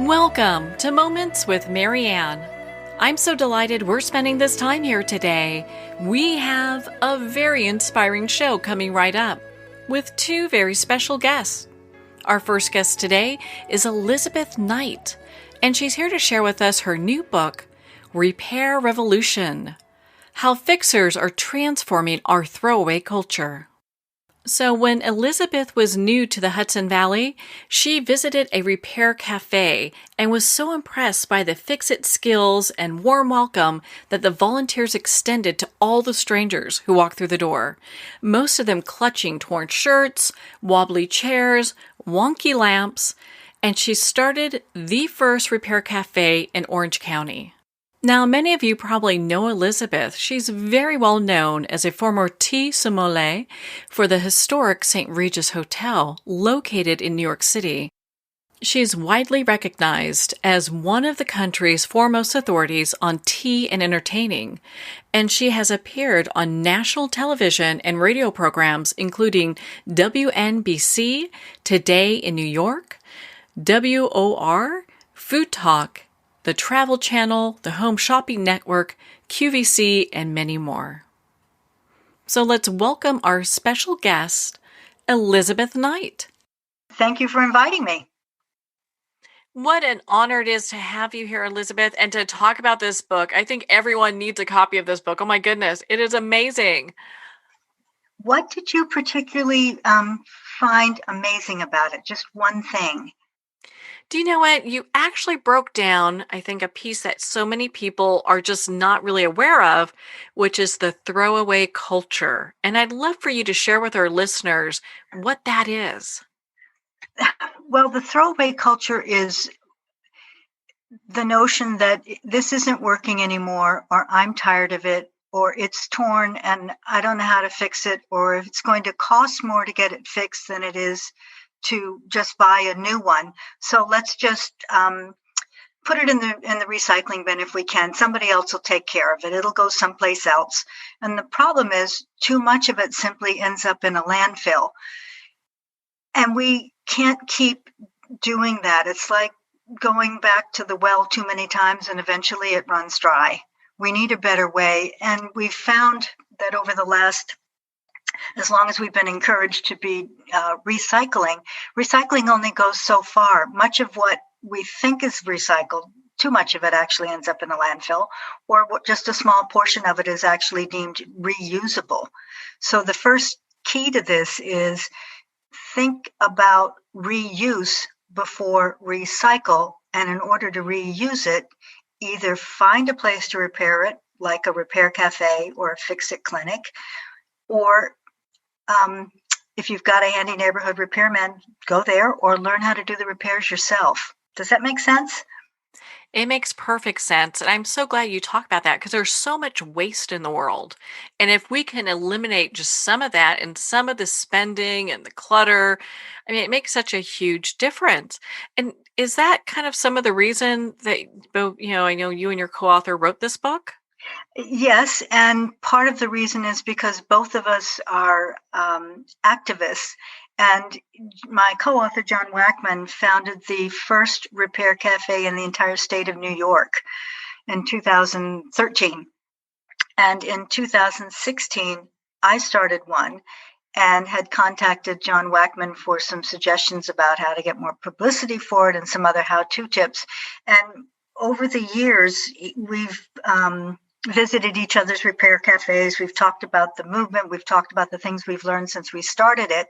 Welcome to Moments with Marianne. I'm so delighted we're spending this time here today. We have a very inspiring show coming right up with two very special guests. Our first guest today is Elizabeth Knight, and she's here to share with us her new book, Repair Revolution: How Fixers Are Transforming Our Throwaway Culture. So when Elizabeth was new to the Hudson Valley, she visited a repair cafe and was so impressed by the fix-it skills and warm welcome that the volunteers extended to all the strangers who walked through the door, most of them clutching torn shirts, wobbly chairs, wonky lamps, and she started the first repair cafe in Orange County. Now, many of you probably know Elizabeth. She's very well known as a former tea sommelier for the historic St. Regis Hotel located in New York City. She's widely recognized as one of the country's foremost authorities on tea and entertaining, and she has appeared on national television and radio programs including WNBC, Today in New York, WOR, Food Talk, the Travel Channel, the Home Shopping Network, QVC, and many more. So let's welcome our special guest, Elizabeth Knight. Thank you for inviting me. What an honor it is to have you here, Elizabeth, and to talk about this book. I think everyone needs a copy of this book. Oh my goodness, it is amazing. What did you particularly find amazing about it? Just one thing. Do you know what? You actually broke down, I think, a piece that so many people are just not really aware of, which is the throwaway culture. And I'd love for you to share with our listeners what that is. Well, the throwaway culture is the notion that this isn't working anymore, or I'm tired of it, or it's torn and I don't know how to fix it, or if it's going to cost more to get it fixed than it is to just buy a new one. So let's just put it in the recycling bin if we can. Somebody else will take care of it. It'll go someplace else. And the problem is too much of it simply ends up in a landfill. And we can't keep doing that. It's like going back to the well too many times and eventually it runs dry. We need a better way. And we've found that over the last, as long as we've been encouraged to be recycling only goes so far. Much of what we think is recycled, too much of it actually ends up in a landfill, or just a small portion of it is actually deemed reusable. So the first key to this is think about reuse before recycle. And in order to reuse it, either find a place to repair it, like a repair cafe or a fix-it clinic, or if you've got a handy neighborhood repairman, go there or learn how to do the repairs yourself. Does that make sense? It makes perfect sense. And I'm so glad you talk about that because there's so much waste in the world. And if we can eliminate just some of that and some of the spending and the clutter, I mean, it makes such a huge difference. And is that kind of some of the reason that, I know you and your co-author wrote this book? Yes, and part of the reason is because both of us are activists. And my co-author, John Wackman, founded the first repair cafe in the entire state of New York in 2013. And in 2016, I started one and had contacted John Wackman for some suggestions about how to get more publicity for it and some other how-to tips. And over the years, we've visited each other's repair cafes. We've talked about the movement. We've talked about the things we've learned since we started it.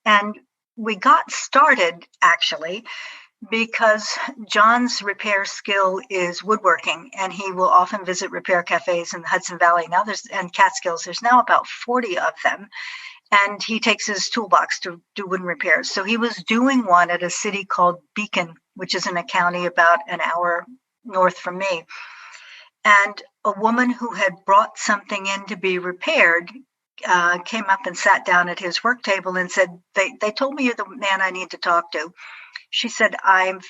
And we got started, actually, because John's repair skill is woodworking, and he will often visit repair cafes in the Hudson Valley and Catskills. There's now about 40 of them. And he takes his toolbox to do wooden repairs. So he was doing one at a city called Beacon, which is in a county about an hour north from me. And a woman who had brought something in to be repaired came up and sat down at his work table and said, they told me you're the man I need to talk to. She said, I've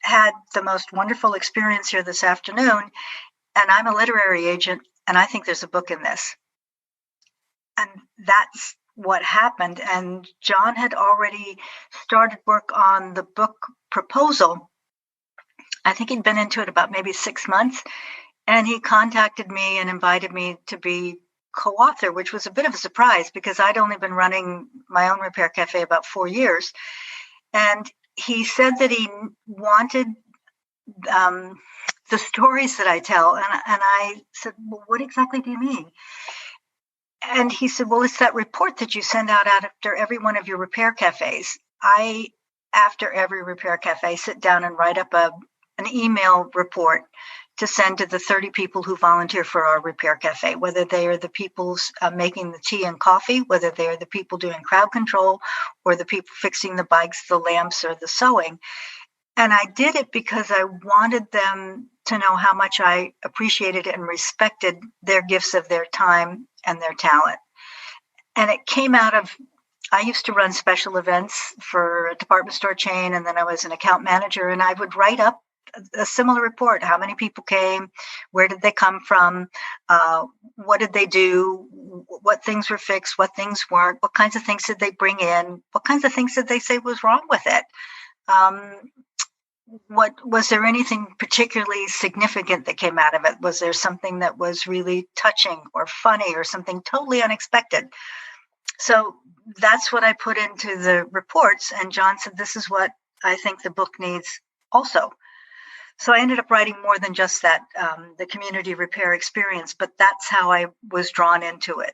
had the most wonderful experience here this afternoon, and I'm a literary agent, and I think there's a book in this. And that's what happened. And John had already started work on the book proposal I think he'd been into it about maybe 6 months. And he contacted me and invited me to be co-author, which was a bit of a surprise because I'd only been running my own repair cafe about 4 years. And he said that he wanted um, the stories that I tell. And I said, well, what exactly do you mean? And he said, well, it's that report that you send out after every one of your repair cafes. After every repair cafe, sit down and write up an email report to send to the 30 people who volunteer for our repair cafe, whether they are the people making the tea and coffee, whether they are the people doing crowd control, or the people fixing the bikes, the lamps, or the sewing. And I did it because I wanted them to know how much I appreciated and respected their gifts of their time and their talent. And it came out of, I used to run special events for a department store chain, and then I was an account manager, and I would write up a similar report. How many people came? Where did they come from? What did they do? What things were fixed? What things weren't? What kinds of things did they bring in? What kinds of things did they say was wrong with it? What was there anything particularly significant that came out of it? Was there something that was really touching or funny or something totally unexpected? So that's what I put into the reports. And John said, this is what I think the book needs also. So I ended up writing more than just that, the community repair experience, but that's how I was drawn into it.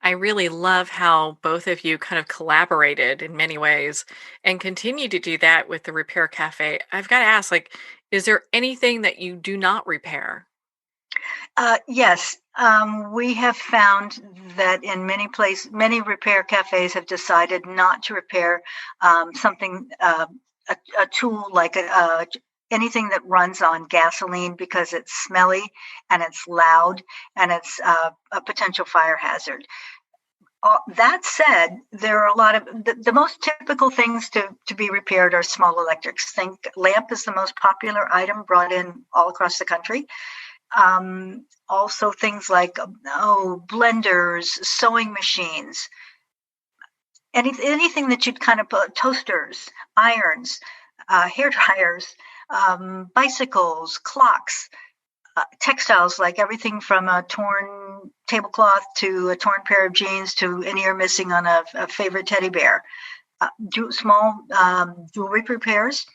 I really love how both of you kind of collaborated in many ways and continue to do that with the Repair Cafe. I've got to ask, like, is there anything that you do not repair? Yes, we have found that in many repair cafes have decided not to repair something, a tool like anything that runs on gasoline because it's smelly and it's loud and it's a potential fire hazard. That said, there are a lot of the most typical things to be repaired are small electrics. Think lamp is the most popular item brought in all across the country. Also things like blenders, sewing machines, anything that you'd kind of put, toasters, irons, hair dryers, bicycles, clocks, textiles, like everything from a torn tablecloth to a torn pair of jeans to an ear missing on a favorite teddy bear. Small jewelry repairs,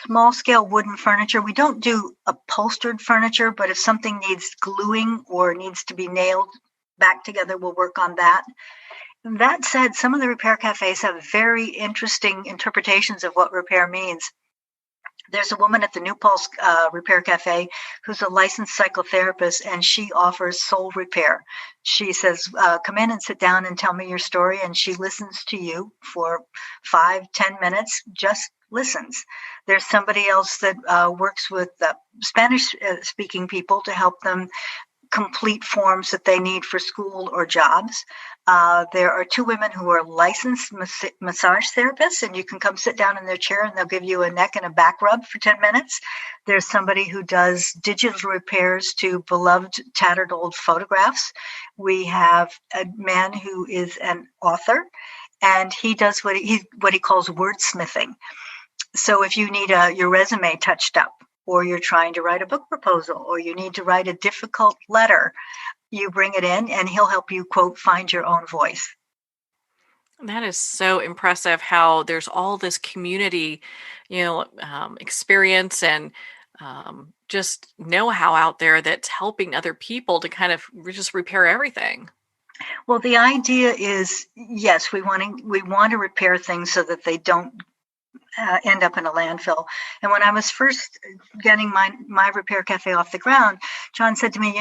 small scale wooden furniture. We don't do upholstered furniture, but if something needs gluing or needs to be nailed back together, we'll work on that. That said, some of the repair cafes have very interesting interpretations of what repair means. There's a woman at the New Pulse Repair Cafe who's a licensed psychotherapist, and she offers soul repair. She says, come in and sit down and tell me your story, and she listens to you for 5-10 minutes, just listens. There's somebody else that works with Spanish-speaking people to help them complete forms that they need for school or jobs. There are two women who are licensed massage therapists, and you can come sit down in their chair and they'll give you a neck and a back rub for 10 minutes. There's somebody who does digital repairs to beloved tattered old photographs. We have a man who is an author, and he does what he calls wordsmithing. So if you need your resume touched up, or you're trying to write a book proposal, or you need to write a difficult letter, you bring it in and he'll help you, quote, find your own voice. That is so impressive how there's all this community, experience and just know-how out there that's helping other people to kind of just repair everything. Well, the idea is, yes, we want to repair things so that they don't end up in a landfill. And when I was first getting my repair cafe off the ground, John said to me,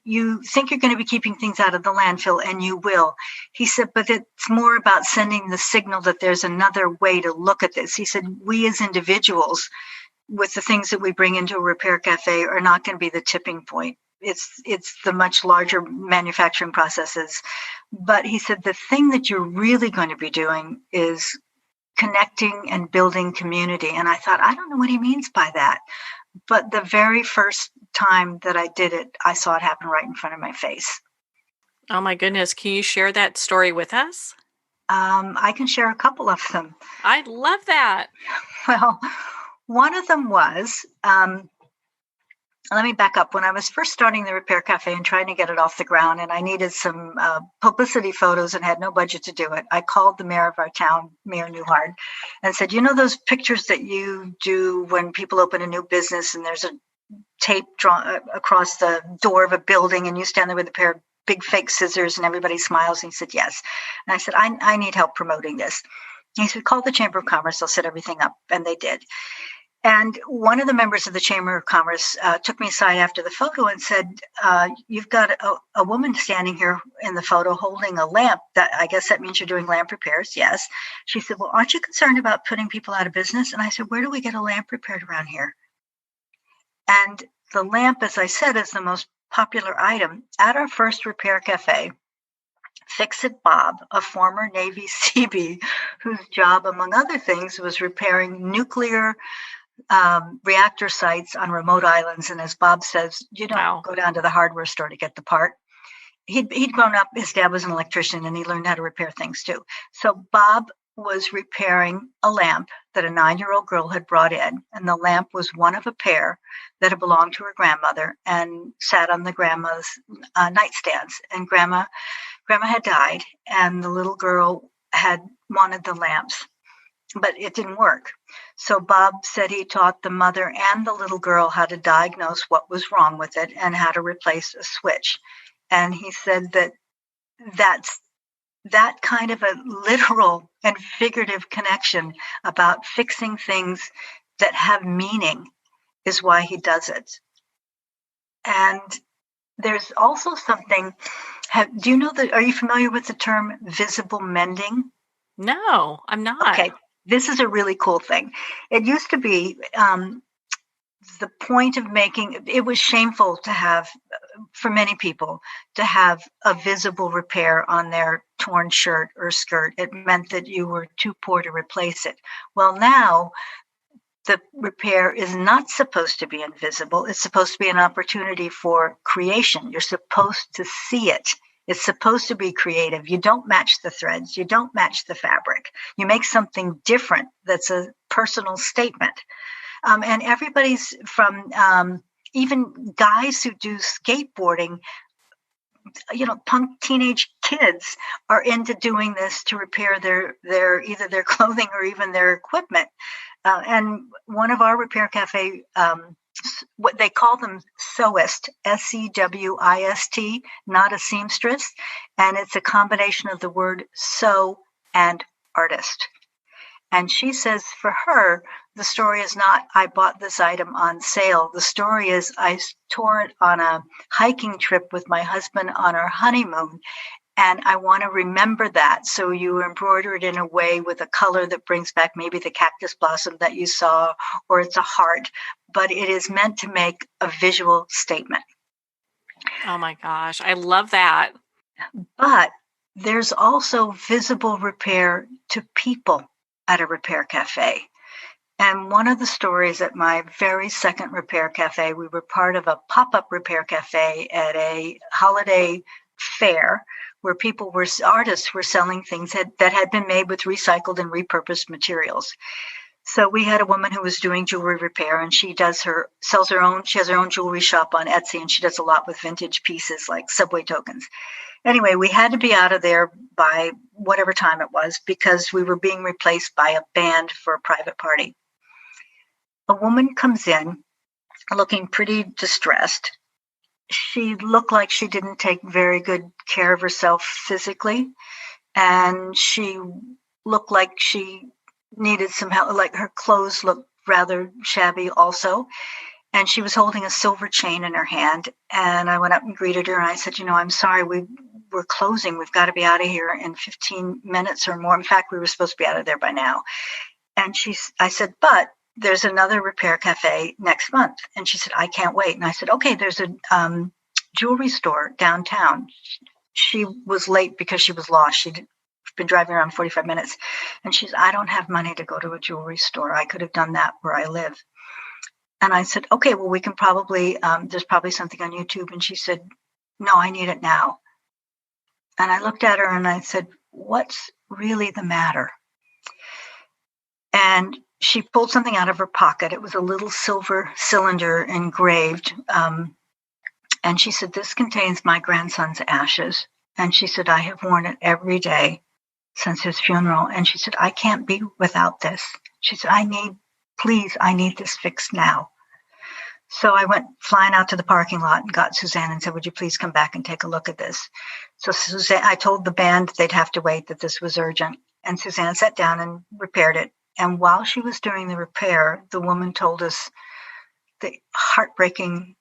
you think you're going to be keeping things out of the landfill, and you will. He said, but it's more about sending the signal that there's another way to look at this. He said, we as individuals, with the things that we bring into a repair cafe, are not going to be the tipping point. It's the much larger manufacturing processes. But he said, the thing that you're really going to be doing is connecting and building community. And I thought, I don't know what he means by that. But the very first time that I did it, I saw it happen right in front of my face. Oh my goodness. Can you share that story with us? I can share a couple of them. I love that. Well, one of them was, let me back up. When I was first starting the Repair Cafe and trying to get it off the ground, and I needed some publicity photos and had no budget to do it, I called the mayor of our town, Mayor Newhart, and said, you know those pictures that you do when people open a new business and there's a tape drawn across the door of a building and you stand there with a pair of big fake scissors and everybody smiles? And he said, yes. And I said, I need help promoting this. And he said, call the Chamber of Commerce. They'll set everything up. And they did. And one of the members of the Chamber of Commerce took me aside after the photo and said, you've got a woman standing here in the photo holding a lamp. That I guess that means you're doing lamp repairs. Yes. She said, well, aren't you concerned about putting people out of business? And I said, where do we get a lamp repaired around here? And the lamp, as I said, is the most popular item. At our first Repair Cafe, Fix-It Bob, a former Navy Seabee, whose job, among other things, was repairing nuclear reactor sites on remote islands. And as Bob says, you don't go down to the hardware store to get the part. He'd grown up, his dad was an electrician, and he learned how to repair things too. So Bob was repairing a lamp that a 9-year-old girl had brought in. And the lamp was one of a pair that had belonged to her grandmother and sat on the grandma's nightstands. And grandma had died, and the little girl had wanted the lamps, but it didn't work. So Bob said he taught the mother and the little girl how to diagnose what was wrong with it and how to replace a switch. And he said that kind of a literal and figurative connection about fixing things that have meaning is why he does it. And there's also something, do you know that, are you familiar with the term visible mending? No, I'm not. Okay. This is a really cool thing. It used to be the point of making, it was shameful to have, for many people, to have a visible repair on their torn shirt or skirt. It meant that you were too poor to replace it. Well, now the repair is not supposed to be invisible. It's supposed to be an opportunity for creation. You're supposed to see it. It's supposed to be creative. You don't match the threads. You don't match the fabric. You make something different that's a personal statement. And everybody's from even guys who do skateboarding, punk teenage kids are into doing this to repair their either their clothing or even their equipment. And one of our Repair Cafe, what they call them sewist, SEWIST, not a seamstress. And it's a combination of the word sew and artist. And she says for her, the story is not, I bought this item on sale. The story is, I tore it on a hiking trip with my husband on our honeymoon. And I want to remember that. So you embroider it in a way with a color that brings back maybe the cactus blossom that you saw, or it's a heart, but it is meant to make a visual statement. Oh my gosh, I love that. But there's also visible repair to people at a Repair Cafe. And one of the stories at my very second Repair Cafe, we were part of a pop-up Repair Cafe at a holiday fair where artists were selling things that had been made with recycled and repurposed materials. So we had a woman who was doing jewelry repair, and she has her own jewelry shop on Etsy, and she does a lot with vintage pieces like subway tokens. Anyway, we had to be out of there by whatever time it was because we were being replaced by a band for a private party. A woman comes in looking pretty distressed. She looked like she didn't take very good care of herself physically, and she looked like she needed some help, like her clothes looked rather shabby also. And she was holding a silver chain in her hand. And I went up and greeted her, and I said, I'm sorry, we're closing. We've got to be out of here in 15 minutes or more. In fact, we were supposed to be out of there by now. And I said, but there's another Repair Cafe next month. And she said, I can't wait. And I said, okay, there's a jewelry store downtown. She was late because she was lost. She'd been driving around 45 minutes. And she said, I don't have money to go to a jewelry store. I could have done that where I live. And I said, okay, well, we can probably, there's probably something on YouTube. And she said, no, I need it now. And I looked at her and I said, what's really the matter? And she pulled something out of her pocket. It was a little silver cylinder engraved. And she said, this contains my grandson's ashes. And she said, I have worn it every day since his funeral. And she said, I can't be without this. She said, I need this fixed now. So I went flying out to the parking lot and got Suzanne and said, would you please come back and take a look at this? So Suzanne, I told the band they'd have to wait, that this was urgent. And Suzanne sat down and repaired it. And while she was doing the repair, the woman told us the heartbreaking,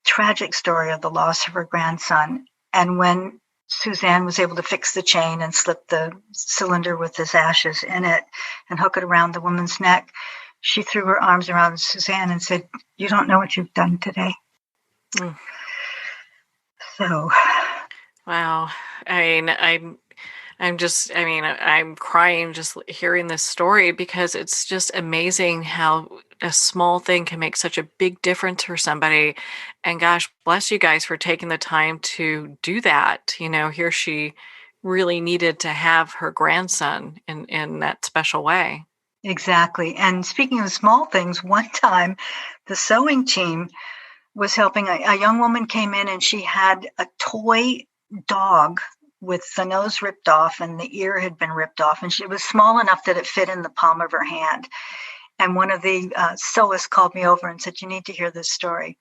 tragic story of the loss of her grandson. And when Suzanne was able to fix the chain and slip the cylinder with his ashes in it and hook it around the woman's neck, she threw her arms around Suzanne and said, you don't know what you've done today. Mm. So. Wow. I'm crying just hearing this story, because it's just amazing how a small thing can make such a big difference for somebody. And gosh, bless you guys for taking the time to do that. Here she really needed to have her grandson in that special way. Exactly. And speaking of small things, one time the sewing team was helping. A young woman came in and she had a toy dog with the nose ripped off and the ear had been ripped off. And it was small enough that it fit in the palm of her hand. And one of the sewists called me over and said, you need to hear this story.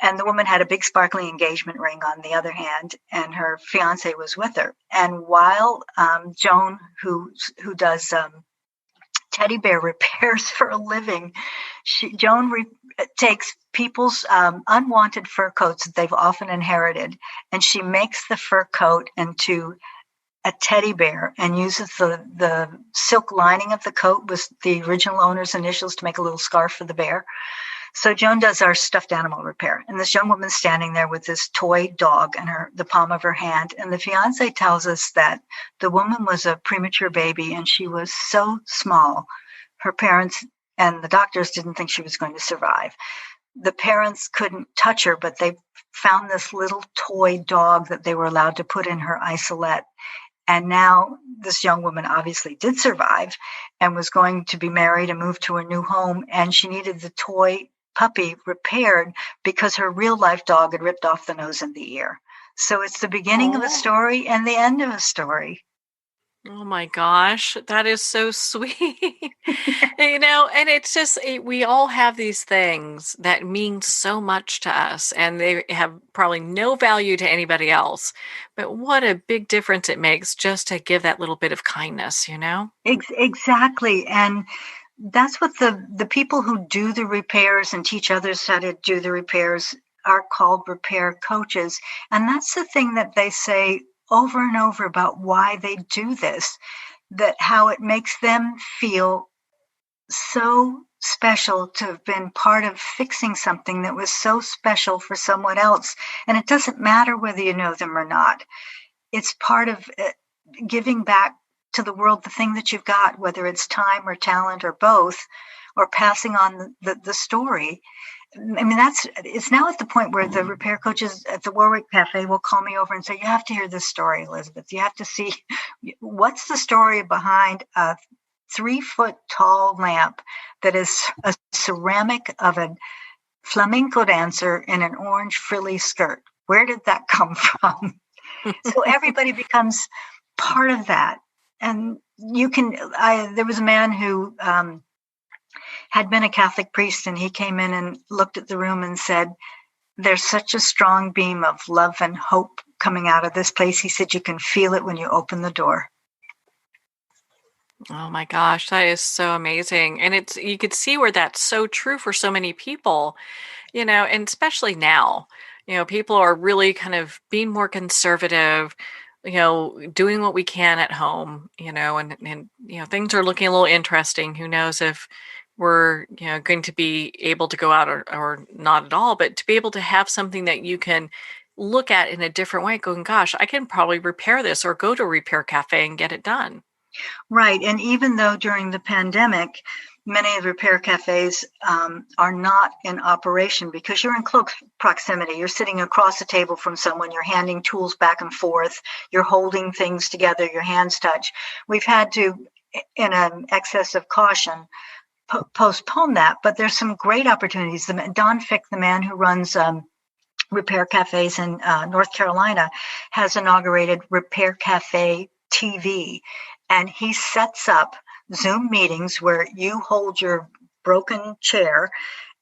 And the woman had a big sparkly engagement ring on the other hand, and her fiance was with her. And while Joan, who does teddy bear repairs for a living, Joan takes people's unwanted fur coats that they've often inherited, and she makes the fur coat into a teddy bear and uses the silk lining of the coat with the original owner's initials to make a little scarf for the bear. So Joan does our stuffed animal repair, and this young woman's standing there with this toy dog in the palm of her hand. And the fiance tells us that the woman was a premature baby and she was so small. Her parents and the doctors didn't think she was going to survive. The parents couldn't touch her, but they found this little toy dog that they were allowed to put in her isolette. And now this young woman obviously did survive and was going to be married and move to a new home. And she needed the toy puppy repaired because her real life dog had ripped off the nose and the ear. So it's the beginning of a story and the end of a story. Oh my gosh, that is so sweet. And it's just, we all have these things that mean so much to us, and they have probably no value to anybody else. But what a big difference it makes just to give that little bit of kindness, Exactly. And that's what the people who do the repairs and teach others how to do the repairs are called repair coaches. And that's the thing that they say over and over about why they do this, that how it makes them feel so special to have been part of fixing something that was so special for someone else. And it doesn't matter whether you know them or not. It's part of giving back to the world the thing that you've got, whether it's time or talent or both, or passing on the story. I mean, it's now at the point where the repair coaches at the Warwick Cafe will call me over and say, you have to hear this story, Elizabeth. You have to see what's the story behind a 3-foot tall lamp that is a ceramic of a flamenco dancer in an orange frilly skirt. Where did that come from? So everybody becomes part of that. And there was a man who had been a Catholic priest, and he came in and looked at the room and said, there's such a strong beam of love and hope coming out of this place. He said, you can feel it when you open the door. Oh my gosh, that is so amazing. And you could see where that's so true for so many people, and especially now, people are really kind of being more conservative, doing what we can at home, and things are looking a little interesting. Who knows if we're, going to be able to go out or not at all, but to be able to have something that you can look at in a different way, going, gosh, I can probably repair this or go to a repair cafe and get it done. Right. And even though during the pandemic, many of the repair cafes are not in operation because you're in close proximity. You're sitting across the table from someone, you're handing tools back and forth, you're holding things together, your hands touch. We've had to, in an excess of caution, postpone that, but there's some great opportunities. Don Fick, the man who runs repair cafes in North Carolina, has inaugurated Repair Cafe TV, and he sets up Zoom meetings where you hold your broken chair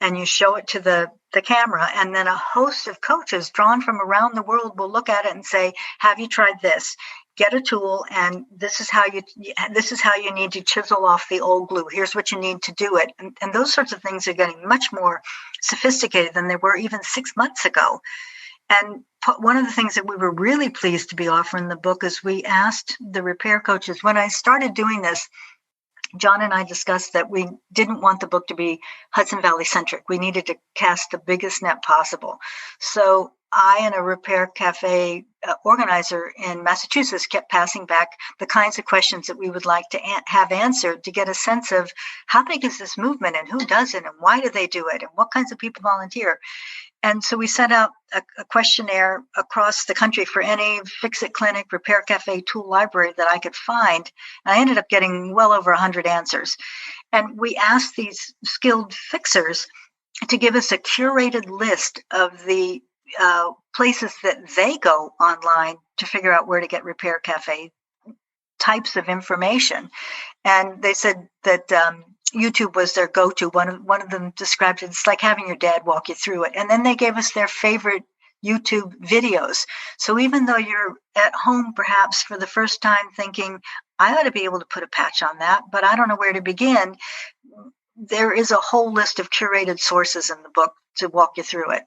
and you show it to the camera, and then a host of coaches drawn from around the world will look at it and say, have you tried this? Get a tool, and this is how you need to chisel off the old glue. Here's what you need to do it. And those sorts of things are getting much more sophisticated than they were even 6 months ago. And one of the things that we were really pleased to be offering in the book is we asked the repair coaches, when I started doing this, John and I discussed that we didn't want the book to be Hudson Valley centric. We needed to cast the biggest net possible. So I and a repair cafe organizer in Massachusetts kept passing back the kinds of questions that we would like to have answered to get a sense of how big is this movement and who does it and why do they do it and what kinds of people volunteer. And so we sent out a questionnaire across the country for any fix-it clinic, repair cafe tool library that I could find. And I ended up getting well over 100 answers. And we asked these skilled fixers to give us a curated list of the places that they go online to figure out where to get repair cafe types of information. And they said that YouTube was their go-to. One of them described it, it's like having your dad walk you through it. And then they gave us their favorite YouTube videos. So even though you're at home, perhaps for the first time thinking, I ought to be able to put a patch on that, but I don't know where to begin, there is a whole list of curated sources in the book to walk you through it.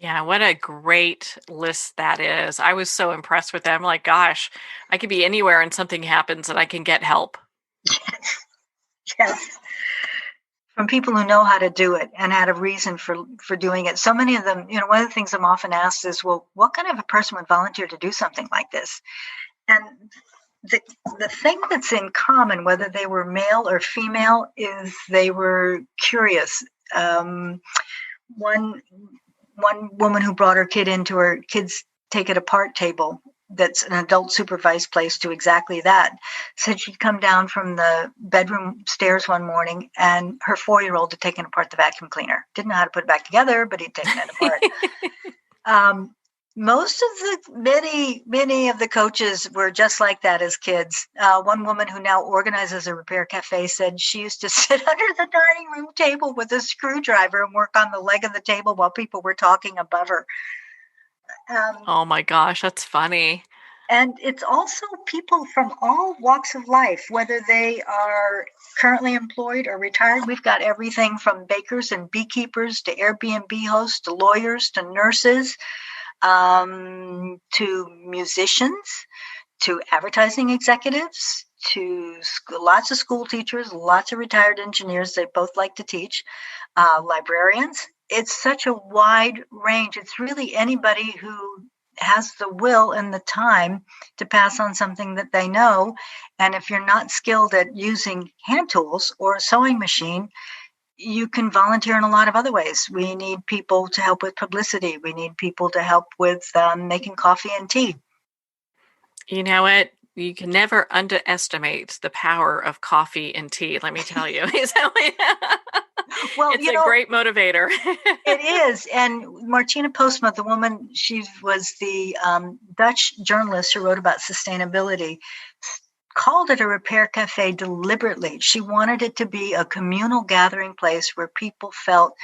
Yeah, what a great list that is. I was so impressed with them. Like, gosh, I could be anywhere and something happens and I can get help. Yes. From people who know how to do it and had a reason for doing it. So many of them, one of the things I'm often asked is, well, what kind of a person would volunteer to do something like this? And the thing that's in common, whether they were male or female, is they were curious. One woman who brought her kid into her kids take it apart table, that's an adult supervised place to exactly that, said she'd come down from the bedroom stairs one morning and her 4-year-old had taken apart the vacuum cleaner. Didn't know how to put it back together, but he'd taken it apart. Most of many of the coaches were just like that as kids. One woman who now organizes a repair cafe said she used to sit under the dining room table with a screwdriver and work on the leg of the table while people were talking above her. Oh my gosh, that's funny. And it's also people from all walks of life, whether they are currently employed or retired. We've got everything from bakers and beekeepers to Airbnb hosts to lawyers to nurses, to musicians, to advertising executives, to lots of school teachers, lots of retired engineers. They both like to teach, librarians. It's such a wide range. It's really anybody who has the will and the time to pass on something that they know. And if you're not skilled at using hand tools or a sewing machine, you can volunteer in a lot of other ways. We need people to help with publicity. We need people to help with making coffee and tea. You know what? You can never underestimate the power of coffee and tea, let me tell you. Well, it's a great motivator. It is. And Martina Postma, the woman, she was the Dutch journalist who wrote about sustainability, called it a repair cafe deliberately. She wanted it to be a communal gathering place where people felt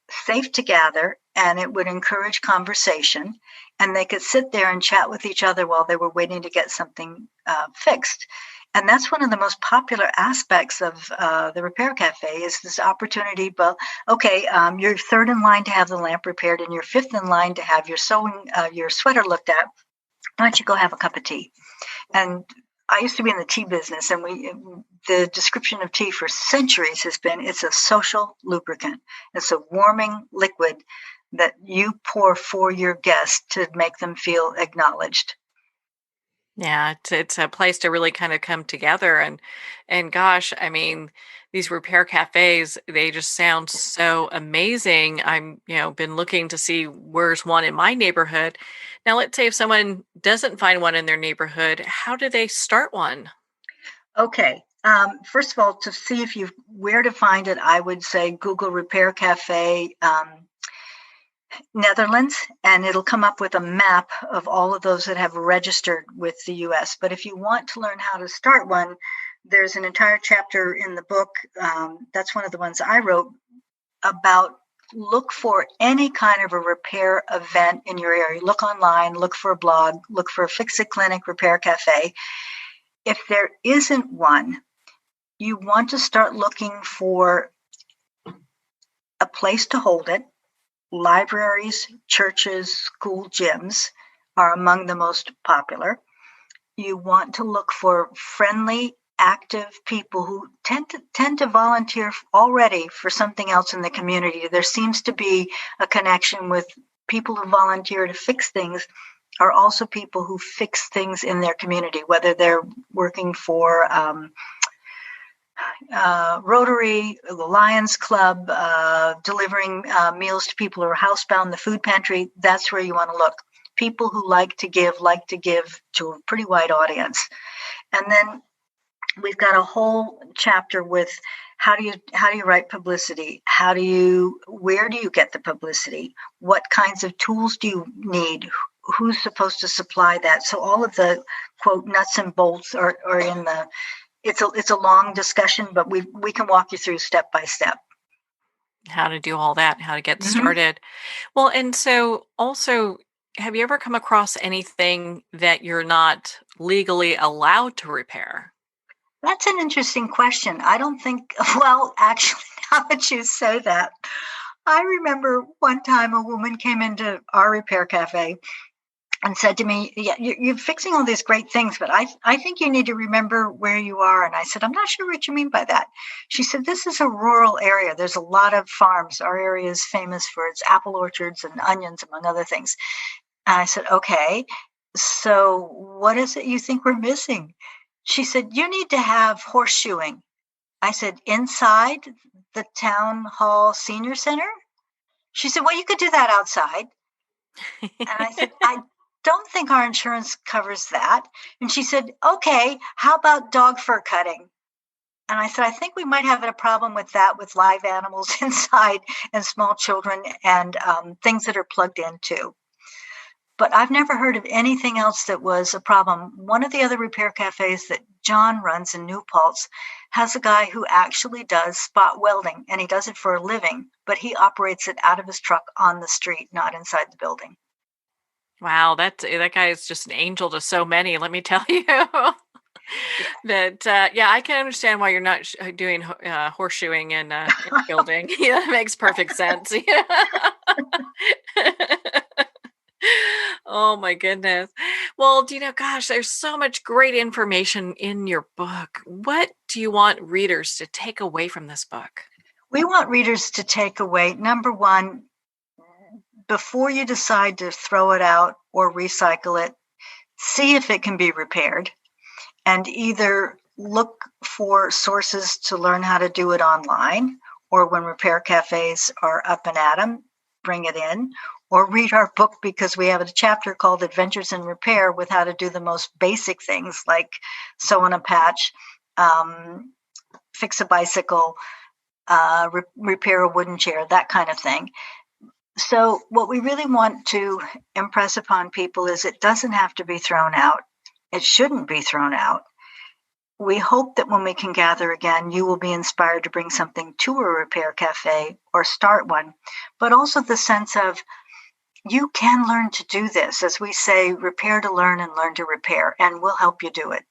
safe to gather, and it would encourage conversation, and they could sit there and chat with each other while they were waiting to get something fixed. And that's one of the most popular aspects of the repair cafe is this opportunity. But okay, you're third in line to have the lamp repaired, and you're fifth in line to have your sweater looked at. Why don't you go have a cup of tea? And I used to be in the tea business, and the description of tea for centuries has been it's a social lubricant. It's a warming liquid that you pour for your guests to make them feel acknowledged. Yeah, it's a place to really kind of come together and gosh, I mean, these repair cafes, they just sound so amazing. Been looking to see where's one in my neighborhood. Now, let's say if someone doesn't find one in their neighborhood, how do they start one? Okay. First of all, to see if you where to find it, I would say Google Repair Cafe Netherlands, and it'll come up with a map of all of those that have registered with the US. But if you want to learn how to start one, there's an entire chapter in the book. That's one of the ones I wrote about look for any kind of a repair event in your area. Look online, look for a blog, look for a Fix-It Clinic Repair Cafe. If there isn't one, you want to start looking for a place to hold it. Libraries, churches, school gyms are among the most popular. You want to look for friendly, active people who tend to volunteer already for something else in the community. There seems to be a connection with people who volunteer to fix things are also people who fix things in their community, whether they're working for Rotary, the Lions Club, delivering meals to people who are housebound, the food pantry. That's where you want to look. People who like to give to a pretty wide audience. And then we've got a whole chapter with how do you write publicity? Where do you get the publicity? What kinds of tools do you need? Who's supposed to supply that? So all of the quote nuts and bolts are in the. It's a long discussion, but we can walk you through step by step. How to do all that, how to get Mm-hmm. started. Well, and so also, have you ever come across anything that you're not legally allowed to repair? That's an interesting question. I don't think, well, actually, now that you say that, I remember one time a woman came into our repair cafe and said to me, yeah, you're fixing all these great things, but I think you need to remember where you are. And I said, I'm not sure what you mean by that. She said, this is a rural area. There's a lot of farms. Our area is famous for its apple orchards and onions, among other things. And I said, okay, so what is it you think we're missing? She said, you need to have horseshoeing. I said, inside the town hall senior center? She said, well, you could do that outside. And I said, I don't think our insurance covers that. And she said, okay, how about dog fur cutting? And I said, I think we might have a problem with that with live animals inside and small children and things that are plugged in too. But I've never heard of anything else that was a problem. One of the other repair cafes that John runs in New Paltz has a guy who actually does spot welding, and he does it for a living, but he operates it out of his truck on the street, not inside the building. Wow, that guy is just an angel to so many, let me tell you. Yeah. That, yeah, I can understand why you're not doing horseshoeing in a building. Yeah, that makes perfect sense. Oh my goodness. Well, do you know, gosh, there's so much great information in your book. What do you want readers to take away from this book? We want readers to take away number one, before you decide to throw it out or recycle it, see if it can be repaired and either look for sources to learn how to do it online, or when repair cafes are up and at 'em, bring it in, or read our book because we have a chapter called Adventures in Repair with how to do the most basic things like sew on a patch, fix a bicycle, repair a wooden chair, that kind of thing. So, what we really want to impress upon people is it doesn't have to be thrown out. It shouldn't be thrown out. We hope that when we can gather again, you will be inspired to bring something to a repair cafe or start one, but also the sense of you can learn to do this. As we say, repair to learn and learn to repair, and we'll help you do it.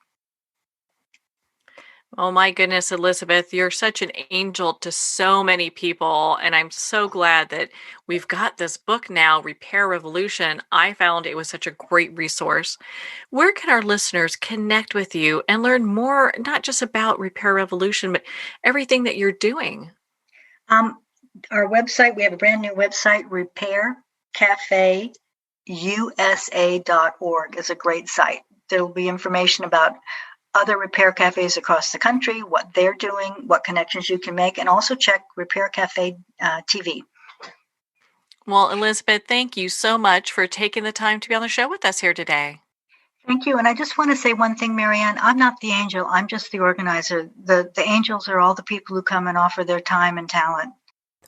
Oh my goodness, Elizabeth, you're such an angel to so many people. And I'm so glad that we've got this book now, Repair Revolution. I found it was such a great resource. Where can our listeners connect with you and learn more, not just about Repair Revolution, but everything that you're doing? Um, our website, we have a brand new website, repaircafeusa.org is a great site. there will be information about other repair cafes across the country, what they're doing, what connections you can make, and also check Repair Cafe TV. Well, Elizabeth, thank you so much for taking the time to be on the show with us here today. Thank you. And I just want to say one thing, Marianne. I'm not the angel. I'm just the organizer. The angels are all the people who come and offer their time and talent.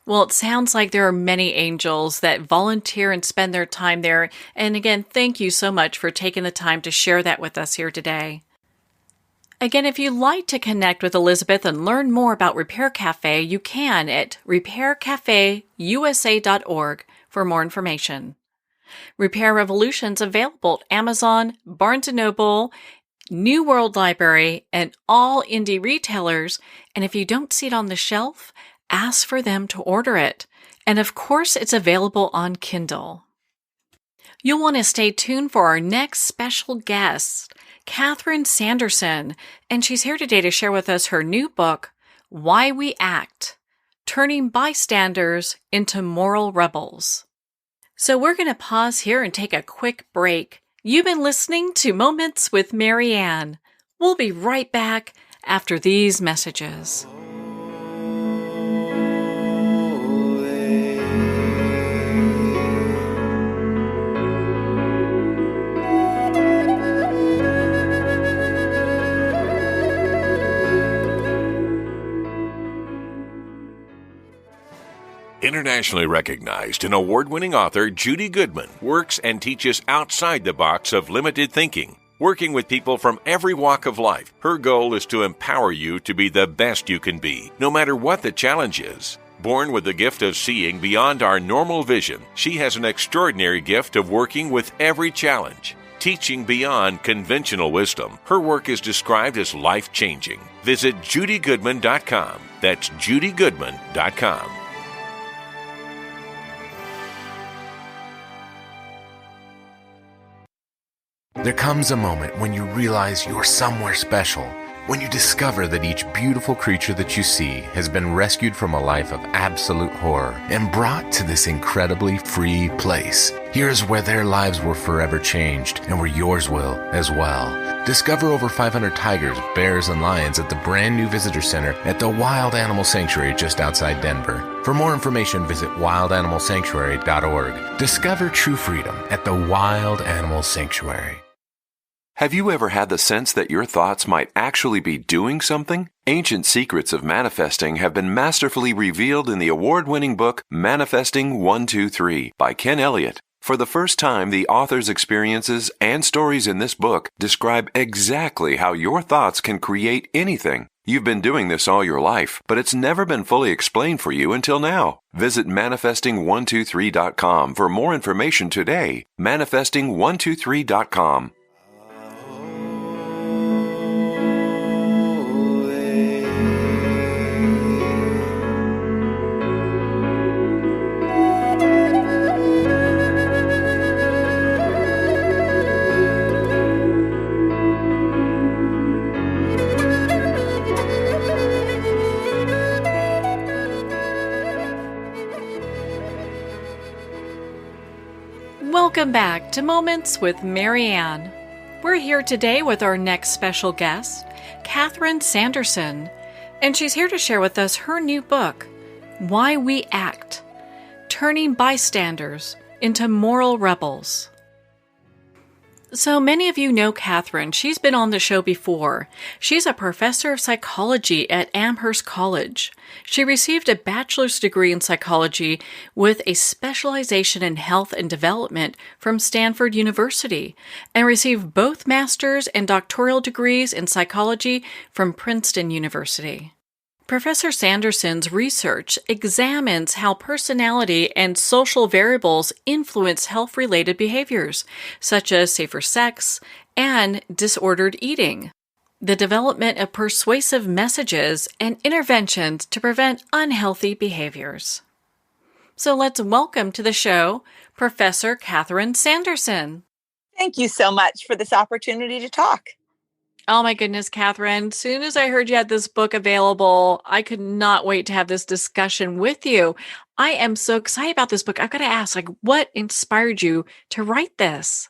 Well, it sounds like there are many angels that volunteer and spend their time there. And again, thank you so much for taking the time to share that with us here today. Again, if you'd like to connect with Elizabeth and learn more about Repair Cafe, you can at repaircafeusa.org for more information. Repair Revolution's available at Amazon, Barnes & Noble, New World Library, and all indie retailers. And if you don't see it on the shelf, ask for them to order it. And of course, it's available on Kindle. You'll want to stay tuned for our next special guest, Catherine Sanderson, and she's here today to share with us her new book, Why We Act, Turning Bystanders into Moral Rebels. So we're going to pause here and take a quick break. You've been listening to Moments with Marianne. We'll be right back after these messages. Internationally recognized and award-winning author Judy Goodman works and teaches outside the box of limited thinking. Working with people from every walk of life, her goal is to empower you to be the best you can be, no matter what the challenge is. Born with the gift of seeing beyond our normal vision, she has an extraordinary gift of working with every challenge. Teaching beyond conventional wisdom, her work is described as life-changing. Visit judygoodman.com. That's judygoodman.com. There comes a moment when you realize you're somewhere special, when you discover that each beautiful creature that you see has been rescued from a life of absolute horror and brought to this incredibly free place. Here's where their lives were forever changed and where yours will as well. Discover over 500 tigers, bears, and lions at the brand new visitor center at the Wild Animal Sanctuary just outside Denver. For more information, visit wildanimalsanctuary.org. Discover true freedom at the Wild Animal Sanctuary. Have you ever had the sense that your thoughts might actually be doing something? Ancient secrets of manifesting have been masterfully revealed in the award-winning book Manifesting 1-2-3 by Ken Elliott. For the first time, the author's experiences and stories in this book describe exactly how your thoughts can create anything. You've been doing this all your life, but it's never been fully explained for you until now. Visit manifesting123.com for more information today. Manifesting123.com. Welcome back to Moments with Marianne. We're here today with our next special guest, Catherine Sanderson, and she's here to share with us her new book, Why We Act, Turning Bystanders into Moral Rebels. So many of you know Catherine. She's been on the show before. She's a professor of psychology at Amherst College. She received a bachelor's degree in psychology with a specialization in health and development from Stanford University, and received both master's and doctoral degrees in psychology from Princeton University. Professor Sanderson's research examines how personality and social variables influence health-related behaviors, such as safer sex and disordered eating, the development of persuasive messages, and interventions to prevent unhealthy behaviors. So let's welcome to the show Professor Catherine Sanderson. Thank you so much for this opportunity to talk. Oh my goodness, Catherine. As soon as I heard you had this book available, I could not wait to have this discussion with you. I am so excited about this book. I've got to ask, what inspired you to write this?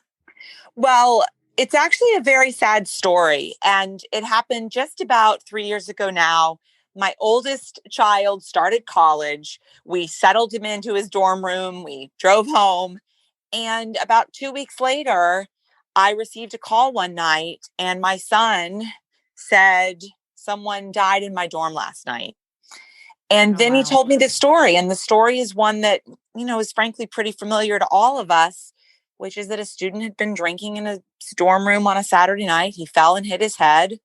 Well, It's actually a very sad story, and it happened just about 3 years ago now. My oldest child started college. We settled him into his dorm room. We drove home. And about 2 weeks later, I received a call one night, and my son said, "Someone died in my dorm last night." And Oh, then he wow. told me the story. And the story is one that, is frankly pretty familiar to all of us, which is that a student had been drinking in a dorm room on a Saturday night. He fell and hit his head.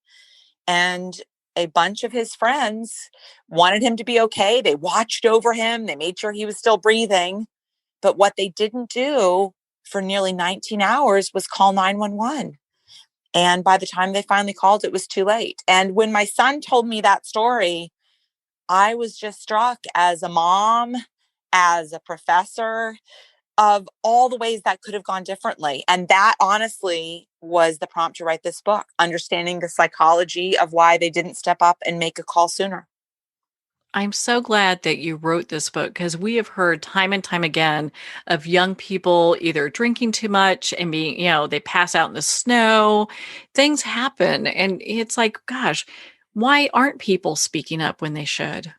And a bunch of his friends wanted him to be okay. They watched over him, they made sure he was still breathing. But what they didn't do for nearly 19 hours was call 911. And by the time they finally called, it was too late. And when my son told me that story, I was just struck as a mom, as a professor, of all the ways that could have gone differently. And that honestly was the prompt to write this book, understanding the psychology of why they didn't step up and make a call sooner. I'm so glad that you wrote this book because we have heard time and time again of young people either drinking too much and being, they pass out in the snow. Things happen. And it's like, gosh, why aren't people speaking up when they should?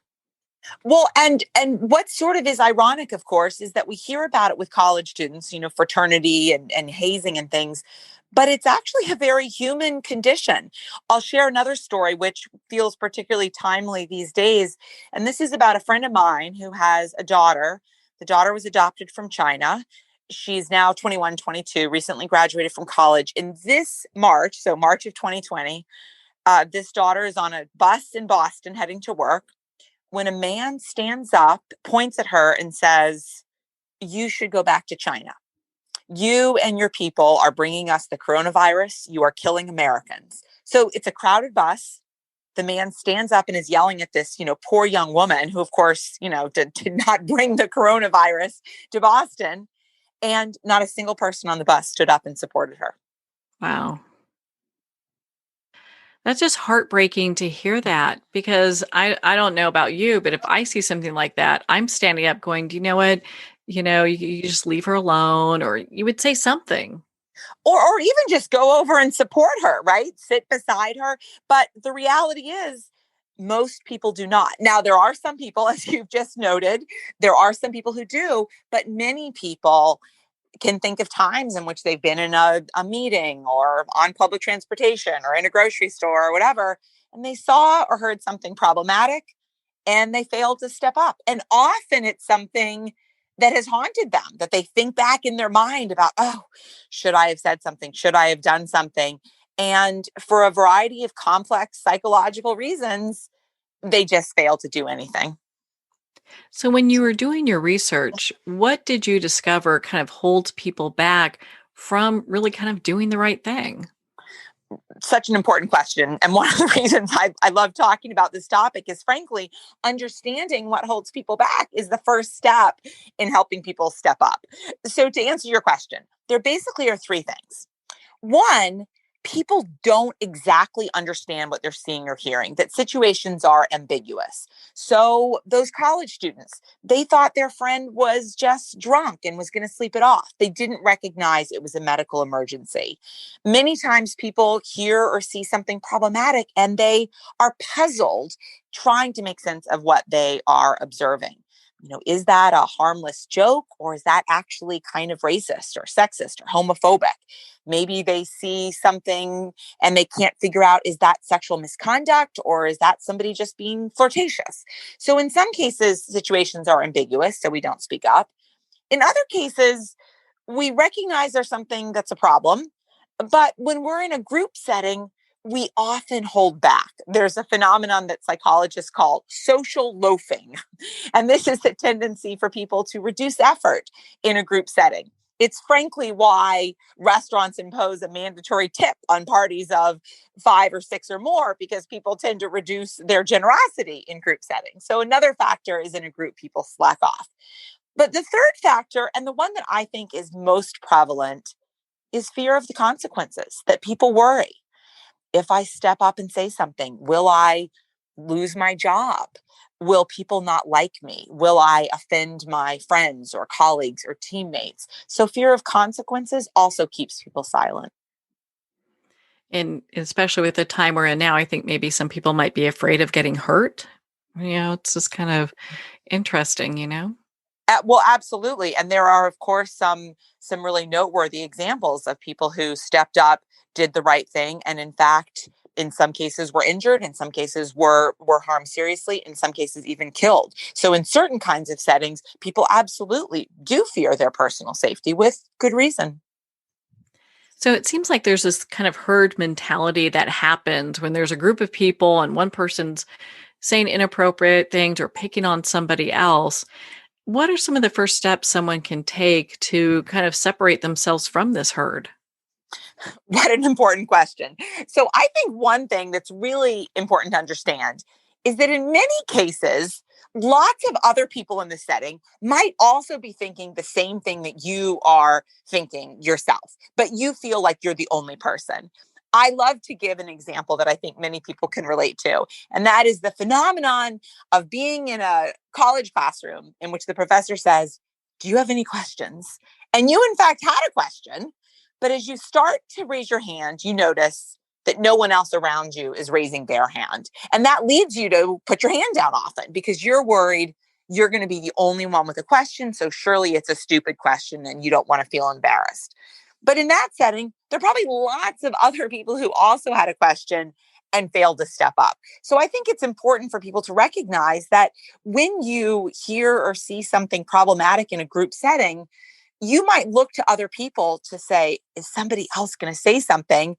Well, and what sort of is ironic, of course, is that we hear about it with college students, fraternity and hazing and things, but it's actually a very human condition. I'll share another story which feels particularly timely these days. And this is about a friend of mine who has a daughter. The daughter was adopted from China. She's now 21, 22, recently graduated from college. In this March, so March of 2020, this daughter is on a bus in Boston heading to work when a man stands up, points at her, and says, "You should go back to China. You and your people are bringing us the coronavirus. You are killing Americans." So it's a crowded bus. The man stands up and is yelling at this, poor young woman who, of course, did not bring the coronavirus to Boston. And not a single person on the bus stood up and supported her. Wow. That's just heartbreaking to hear that because I don't know about you, but if I see something like that, I'm standing up going, do you know what? You just leave her alone, or you would say something. Or even just go over and support her, right? Sit beside her. But the reality is, most people do not. Now, there are some people, as you've just noted, there are some people who do, but many people can think of times in which they've been in a meeting or on public transportation or in a grocery store or whatever, and they saw or heard something problematic and they failed to step up. And often it's something that has haunted them, that they think back in their mind about, oh, should I have said something? Should I have done something? And for a variety of complex psychological reasons, they just fail to do anything. So, when you were doing your research, what did you discover kind of holds people back from really kind of doing the right thing? Such an important question. And one of the reasons I love talking about this topic is, frankly, understanding what holds people back is the first step in helping people step up. So, to answer your question, there basically are three things. One, people don't exactly understand what they're seeing or hearing, that situations are ambiguous. So those college students, they thought their friend was just drunk and was going to sleep it off. They didn't recognize it was a medical emergency. Many times people hear or see something problematic and they are puzzled trying to make sense of what they are observing. Is that a harmless joke, or is that actually kind of racist or sexist or homophobic? Maybe they see something and they can't figure out, is that sexual misconduct or is that somebody just being flirtatious? So in some cases, situations are ambiguous, so we don't speak up. In other cases, we recognize there's something that's a problem, but when we're in a group setting, we often hold back. There's a phenomenon that psychologists call social loafing. And this is the tendency for people to reduce effort in a group setting. It's frankly why restaurants impose a mandatory tip on parties of 5 or 6 or more, because people tend to reduce their generosity in group settings. So another factor is in a group, people slack off. But the third factor, and the one that I think is most prevalent, is fear of the consequences, that people worry. If I step up and say something, will I lose my job? Will people not like me? Will I offend my friends or colleagues or teammates? So fear of consequences also keeps people silent. And especially with the time we're in now, I think maybe some people might be afraid of getting hurt. It's just kind of interesting. Well, absolutely. And there are, of course, some really noteworthy examples of people who stepped up, did the right thing, and in fact, in some cases were injured, in some cases were harmed seriously, in some cases even killed. So in certain kinds of settings, people absolutely do fear their personal safety with good reason. So it seems like there's this kind of herd mentality that happens when there's a group of people and one person's saying inappropriate things or picking on somebody else. What are some of the first steps someone can take to kind of separate themselves from this herd? What an important question. So I think one thing that's really important to understand is that in many cases, lots of other people in the setting might also be thinking the same thing that you are thinking yourself, but you feel like you're the only person. I love to give an example that I think many people can relate to, and that is the phenomenon of being in a college classroom in which the professor says, "Do you have any questions?" And you, in fact, had a question, but as you start to raise your hand, you notice that no one else around you is raising their hand. And that leads you to put your hand down often because you're worried you're going to be the only one with a question. So surely it's a stupid question and you don't want to feel embarrassed. But in that setting, there are probably lots of other people who also had a question and failed to step up. So I think it's important for people to recognize that when you hear or see something problematic in a group setting, you might look to other people to say, is somebody else going to say something?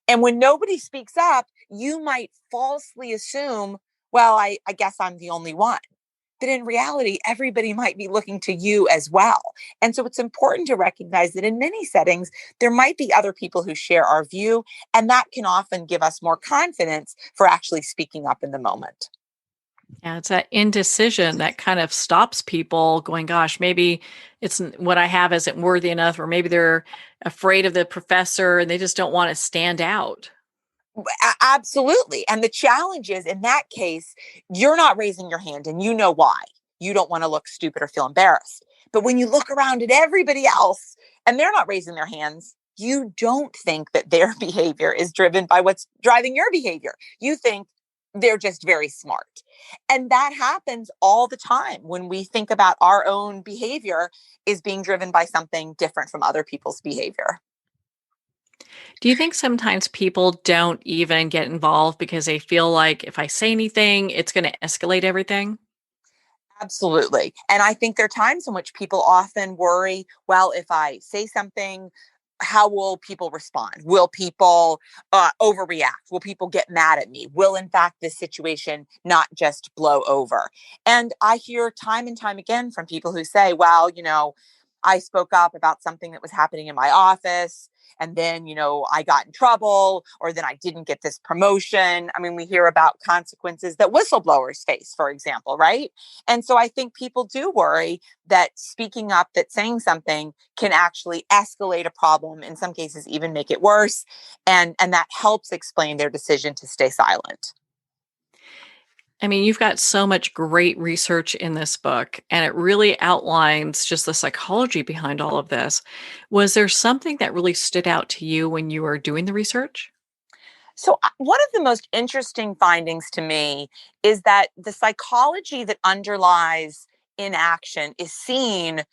And when nobody speaks up, you might falsely assume, well, I guess I'm the only one. But in reality, everybody might be looking to you as well. And so it's important to recognize that in many settings, there might be other people who share our view, and that can often give us more confidence for actually speaking up in the moment. Yeah, it's that indecision that kind of stops people going, gosh, maybe it's what I have isn't worthy enough, or maybe they're afraid of the professor and they just don't want to stand out. Absolutely. And the challenge is in that case, you're not raising your hand and you know why. You don't want to look stupid or feel embarrassed. But when you look around at everybody else and they're not raising their hands, you don't think that their behavior is driven by what's driving your behavior. You think they're just very smart. And that happens all the time when we think about our own behavior is being driven by something different from other people's behavior. Do you think sometimes people don't even get involved because they feel like if I say anything, it's going to escalate everything? Absolutely. And I think there are times in which people often worry, well, if I say something, how will people respond? Will people overreact? Will people get mad at me? Will, in fact, this situation not just blow over? And I hear time and time again from people who say, well, I spoke up about something that was happening in my office. And then, I got in trouble, or then I didn't get this promotion. I mean, we hear about consequences that whistleblowers face, for example, right? And so I think people do worry that speaking up, that saying something can actually escalate a problem, in some cases, even make it worse. And that helps explain their decision to stay silent. I mean, you've got so much great research in this book, and it really outlines just the psychology behind all of this. Was there something that really stood out to you when you were doing the research? So, one of the most interesting findings to me is that the psychology that underlies inaction is seen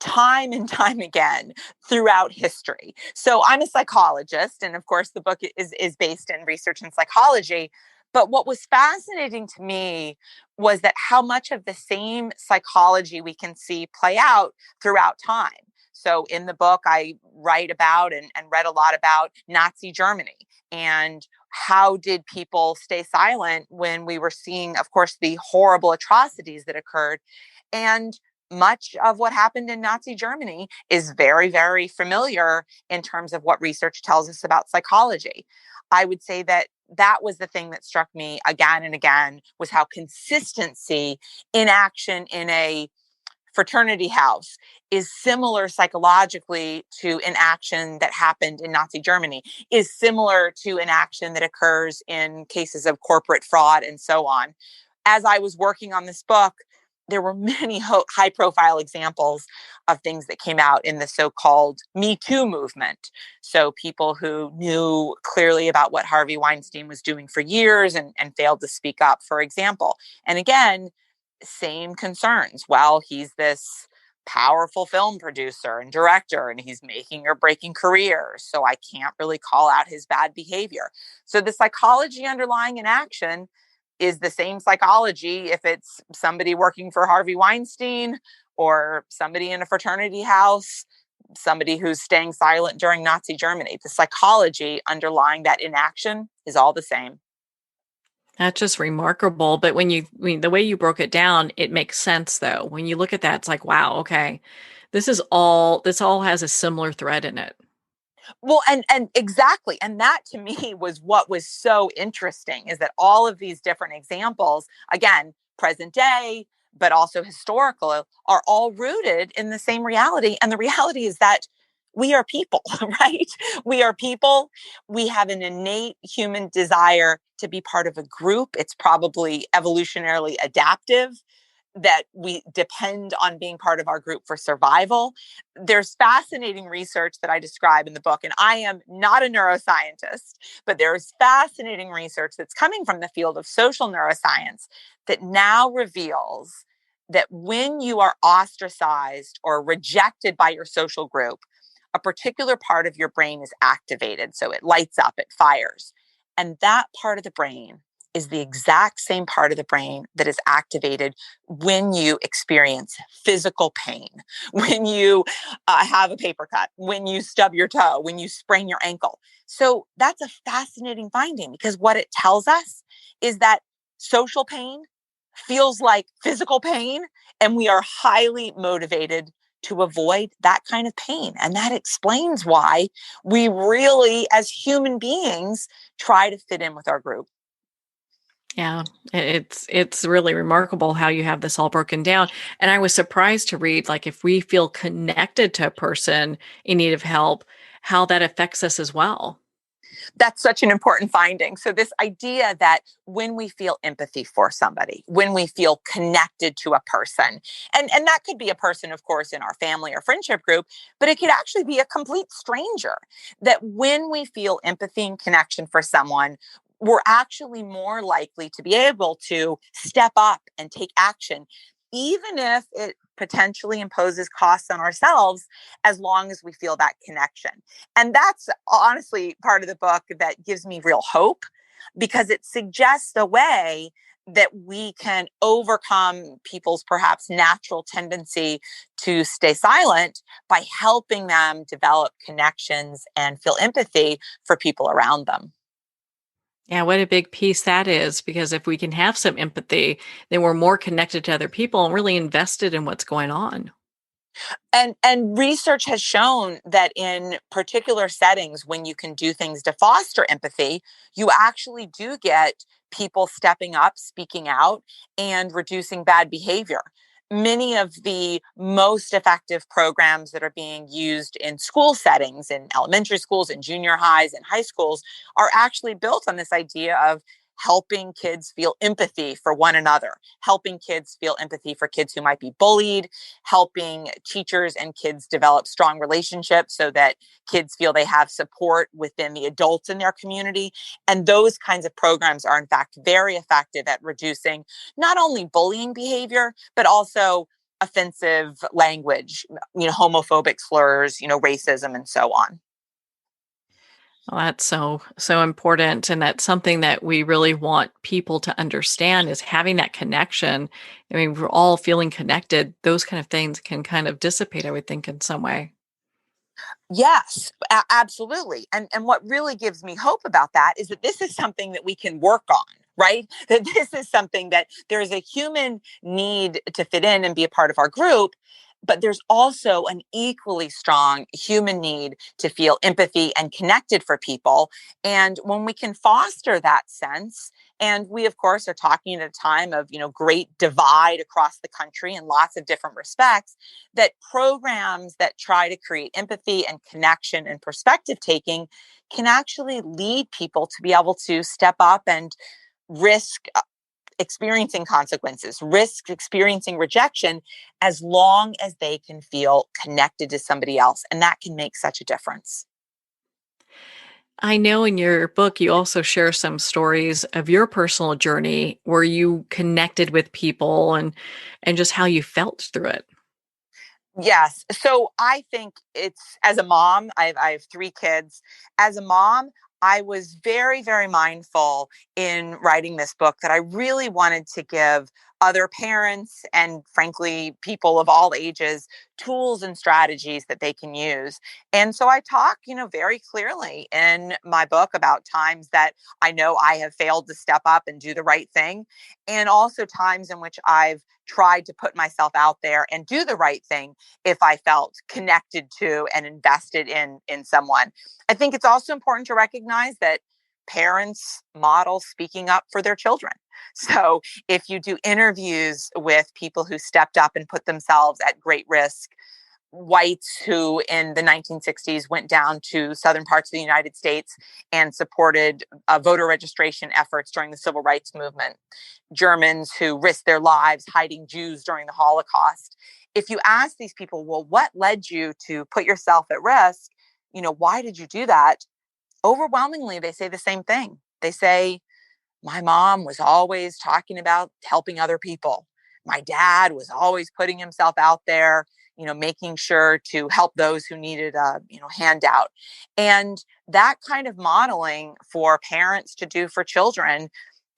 time and time again throughout history. So I'm a psychologist, and of course, the book is based in research in psychology. But what was fascinating to me was that how much of the same psychology we can see play out throughout time. So in the book, I write about and read a lot about Nazi Germany and how did people stay silent when we were seeing, of course, the horrible atrocities that occurred. And much of what happened in Nazi Germany is very, very familiar in terms of what research tells us about psychology. I would say that was the thing that struck me again and again was how consistency in action in a fraternity house is similar psychologically to an action that happened in Nazi Germany, is similar to an action that occurs in cases of corporate fraud and so on. As I was working on this book, there were many high profile examples of things that came out in the so-called Me Too movement. So people who knew clearly about what Harvey Weinstein was doing for years and failed to speak up, for example. And again, same concerns. Well, he's this powerful film producer and director, and he's making or breaking careers, so I can't really call out his bad behavior. So the psychology underlying an action is the same psychology if it's somebody working for Harvey Weinstein or somebody in a fraternity house, somebody who's staying silent during Nazi Germany. The psychology underlying that inaction is all the same. That's just remarkable. But the way you broke it down, it makes sense though. When you look at that, it's like, wow, okay, this all has a similar thread in it. Well, and exactly. And that to me was what was so interesting, is that all of these different examples, again, present day, but also historical, are all rooted in the same reality. And the reality is that we are people, right? We are people. We have an innate human desire to be part of a group. It's probably evolutionarily adaptive that we depend on being part of our group for survival. There's fascinating research that I describe in the book, and I am not a neuroscientist, but there's fascinating research that's coming from the field of social neuroscience that now reveals that when you are ostracized or rejected by your social group, a particular part of your brain is activated. So it lights up, it fires. And that part of the brain is the exact same part of the brain that is activated when you experience physical pain, when you have a paper cut, when you stub your toe, when you sprain your ankle. So that's a fascinating finding, because what it tells us is that social pain feels like physical pain, and we are highly motivated to avoid that kind of pain. And that explains why we really, as human beings, try to fit in with our group. Yeah, it's really remarkable how you have this all broken down. And I was surprised to read, like, if we feel connected to a person in need of help, how that affects us as well. That's such an important finding. So this idea that when we feel empathy for somebody, when we feel connected to a person, and that could be a person, of course, in our family or friendship group, but it could actually be a complete stranger, that when we feel empathy and connection for someone, we're actually more likely to be able to step up and take action, even if it potentially imposes costs on ourselves, as long as we feel that connection. And that's honestly part of the book that gives me real hope, because it suggests a way that we can overcome people's perhaps natural tendency to stay silent by helping them develop connections and feel empathy for people around them. Yeah, what a big piece that is, because if we can have some empathy, then we're more connected to other people and really invested in what's going on. And research has shown that in particular settings, when you can do things to foster empathy, you actually do get people stepping up, speaking out, and reducing bad behavior. Many of the most effective programs that are being used in school settings, in elementary schools and junior highs and high schools, are actually built on this idea of helping kids feel empathy for one another, helping kids feel empathy for kids who might be bullied, helping teachers and kids develop strong relationships so that kids feel they have support within the adults in their community. And those kinds of programs are, in fact, very effective at reducing not only bullying behavior, but also offensive language, homophobic slurs, racism, and so on. Well, that's so important, and that's something that we really want people to understand, is having that connection. I mean, we're all feeling connected. Those kind of things can kind of dissipate, I would think, in some way. Yes, absolutely. And what really gives me hope about that is that this is something that we can work on, right? That this is something that there is a human need to fit in and be a part of our group, but there's also an equally strong human need to feel empathy and connected for people. And when we can foster that sense, and we, of course, are talking at a time of, great divide across the country in lots of different respects, that programs that try to create empathy and connection and perspective taking can actually lead people to be able to step up and risk experiencing consequences, risk experiencing rejection, as long as they can feel connected to somebody else. And that can make such a difference. I know in your book, you also share some stories of your personal journey where you connected with people and just how you felt through it. Yes. So I think it's, as a mom, I have three kids. As a mom, I was very, very mindful in writing this book that I really wanted to give other parents and, frankly, people of all ages tools and strategies that they can use. And so I talk, very clearly in my book about times that I know I have failed to step up and do the right thing, and also times in which I've tried to put myself out there and do the right thing if I felt connected to and invested in someone. I think it's also important to recognize that parents model speaking up for their children. So if you do interviews with people who stepped up and put themselves at great risk, whites who in the 1960s went down to southern parts of the United States and supported voter registration efforts during the civil rights movement, Germans who risked their lives hiding Jews during the Holocaust. If you ask these people, well, what led you to put yourself at risk? Why did you do that? Overwhelmingly, they say the same thing. They say, my mom was always talking about helping other people. My dad was always putting himself out there, making sure to help those who needed a, handout. And that kind of modeling for parents to do for children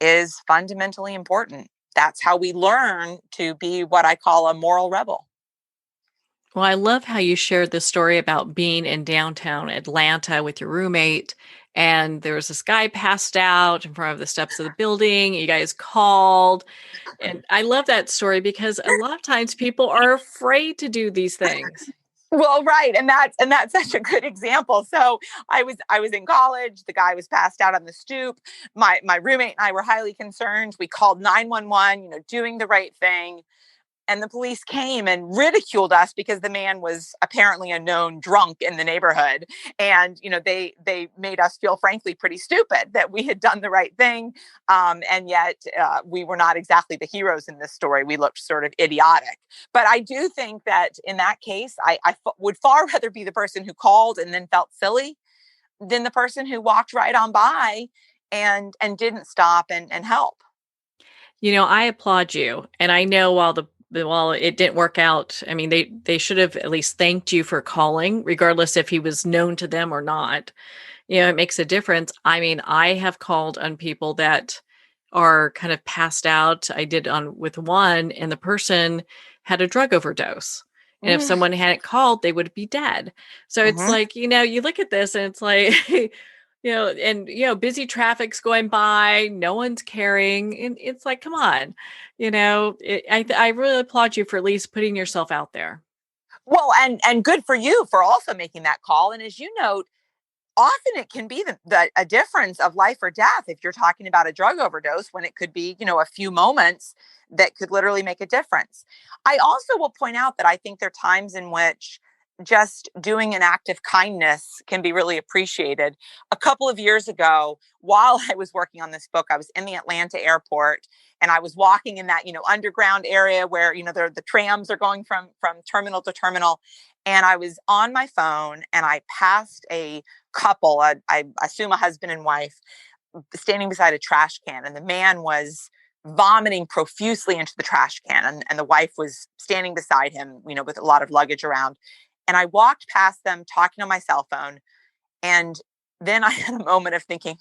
is fundamentally important. That's how we learn to be what I call a moral rebel. Well, I love how you shared the story about being in downtown Atlanta with your roommate, and there was this guy passed out in front of the steps of the building. You guys called. And I love that story because a lot of times people are afraid to do these things. Well, right, and that's such a good example. So I was in college. The guy was passed out on the stoop. My roommate and I were highly concerned. We called 911. Doing the right thing. And the police came and ridiculed us because the man was apparently a known drunk in the neighborhood. And, they made us feel, frankly, pretty stupid that we had done the right thing. And yet we were not exactly the heroes in this story. We looked sort of idiotic. But I do think that in that case, I would far rather be the person who called and then felt silly than the person who walked right on by and didn't stop and help. I applaud you. And I know while it didn't work out, I mean, they should have at least thanked you for calling, regardless if he was known to them or not. It makes a difference. I mean, I have called on people that are kind of passed out. I did on with one, and the person had a drug overdose. And if someone hadn't called, they would be dead. So it's like, you look at this and it's like, busy traffic's going by, no one's caring. And it's like, come on, I really applaud you for at least putting yourself out there. Well, and good for you for also making that call. And as you note, often it can be a difference of life or death if you're talking about a drug overdose, when it could be, a few moments that could literally make a difference. I also will point out that I think there are times in which just doing an act of kindness can be really appreciated. A couple of years ago, while I was working on this book, I was in the Atlanta airport and I was walking in that, underground area where, the trams are going from terminal to terminal. And I was on my phone and I passed a couple, I assume a husband and wife, standing beside a trash can. And the man was vomiting profusely into the trash can. And the wife was standing beside him, with a lot of luggage around. And I walked past them talking on my cell phone. And then I had a moment of thinking,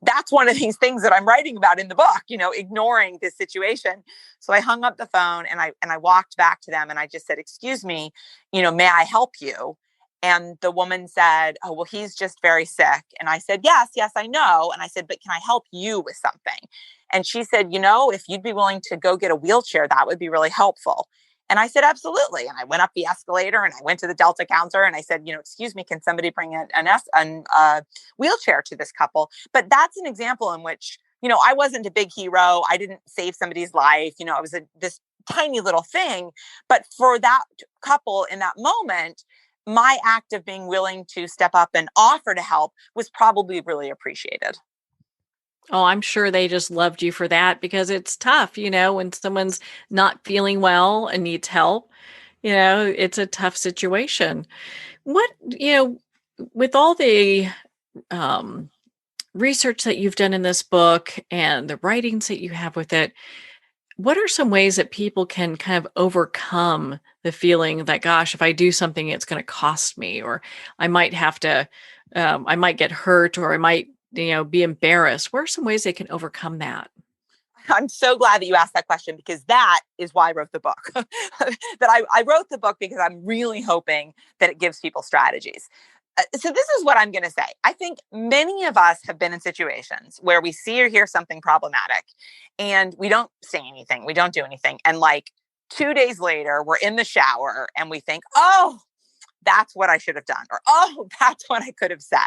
that's one of these things that I'm writing about in the book, ignoring this situation. So I hung up the phone and I walked back to them and I just said, excuse me, may I help you? And the woman said, oh, well, he's just very sick. And I said, yes, I know. And I said, but can I help you with something? And she said, if you'd be willing to go get a wheelchair, that would be really helpful. And I said, absolutely. And I went up the escalator and I went to the Delta counter and I said, excuse me, can somebody bring a wheelchair to this couple? But that's an example in which, I wasn't a big hero. I didn't save somebody's life. I was this tiny little thing. But for that couple in that moment, my act of being willing to step up and offer to help was probably really appreciated. Oh, I'm sure they just loved you for that because it's tough, when someone's not feeling well and needs help, it's a tough situation. What, with all the um, research that you've done in this book and the writings that you have with it, what are some ways that people can kind of overcome the feeling that, gosh, if I do something, it's going to cost me, or I might have to, I might get hurt, or I might, be embarrassed? What are some ways they can overcome that? I'm so glad that you asked that question, because that is why I wrote the book. I wrote the book because I'm really hoping that it gives people strategies. So this is what I'm going to say. I think many of us have been in situations where we see or hear something problematic and we don't say anything. We don't do anything. And like 2 days later, we're in the shower and we think, oh, that's what I should have done, or, oh, that's what I could have said.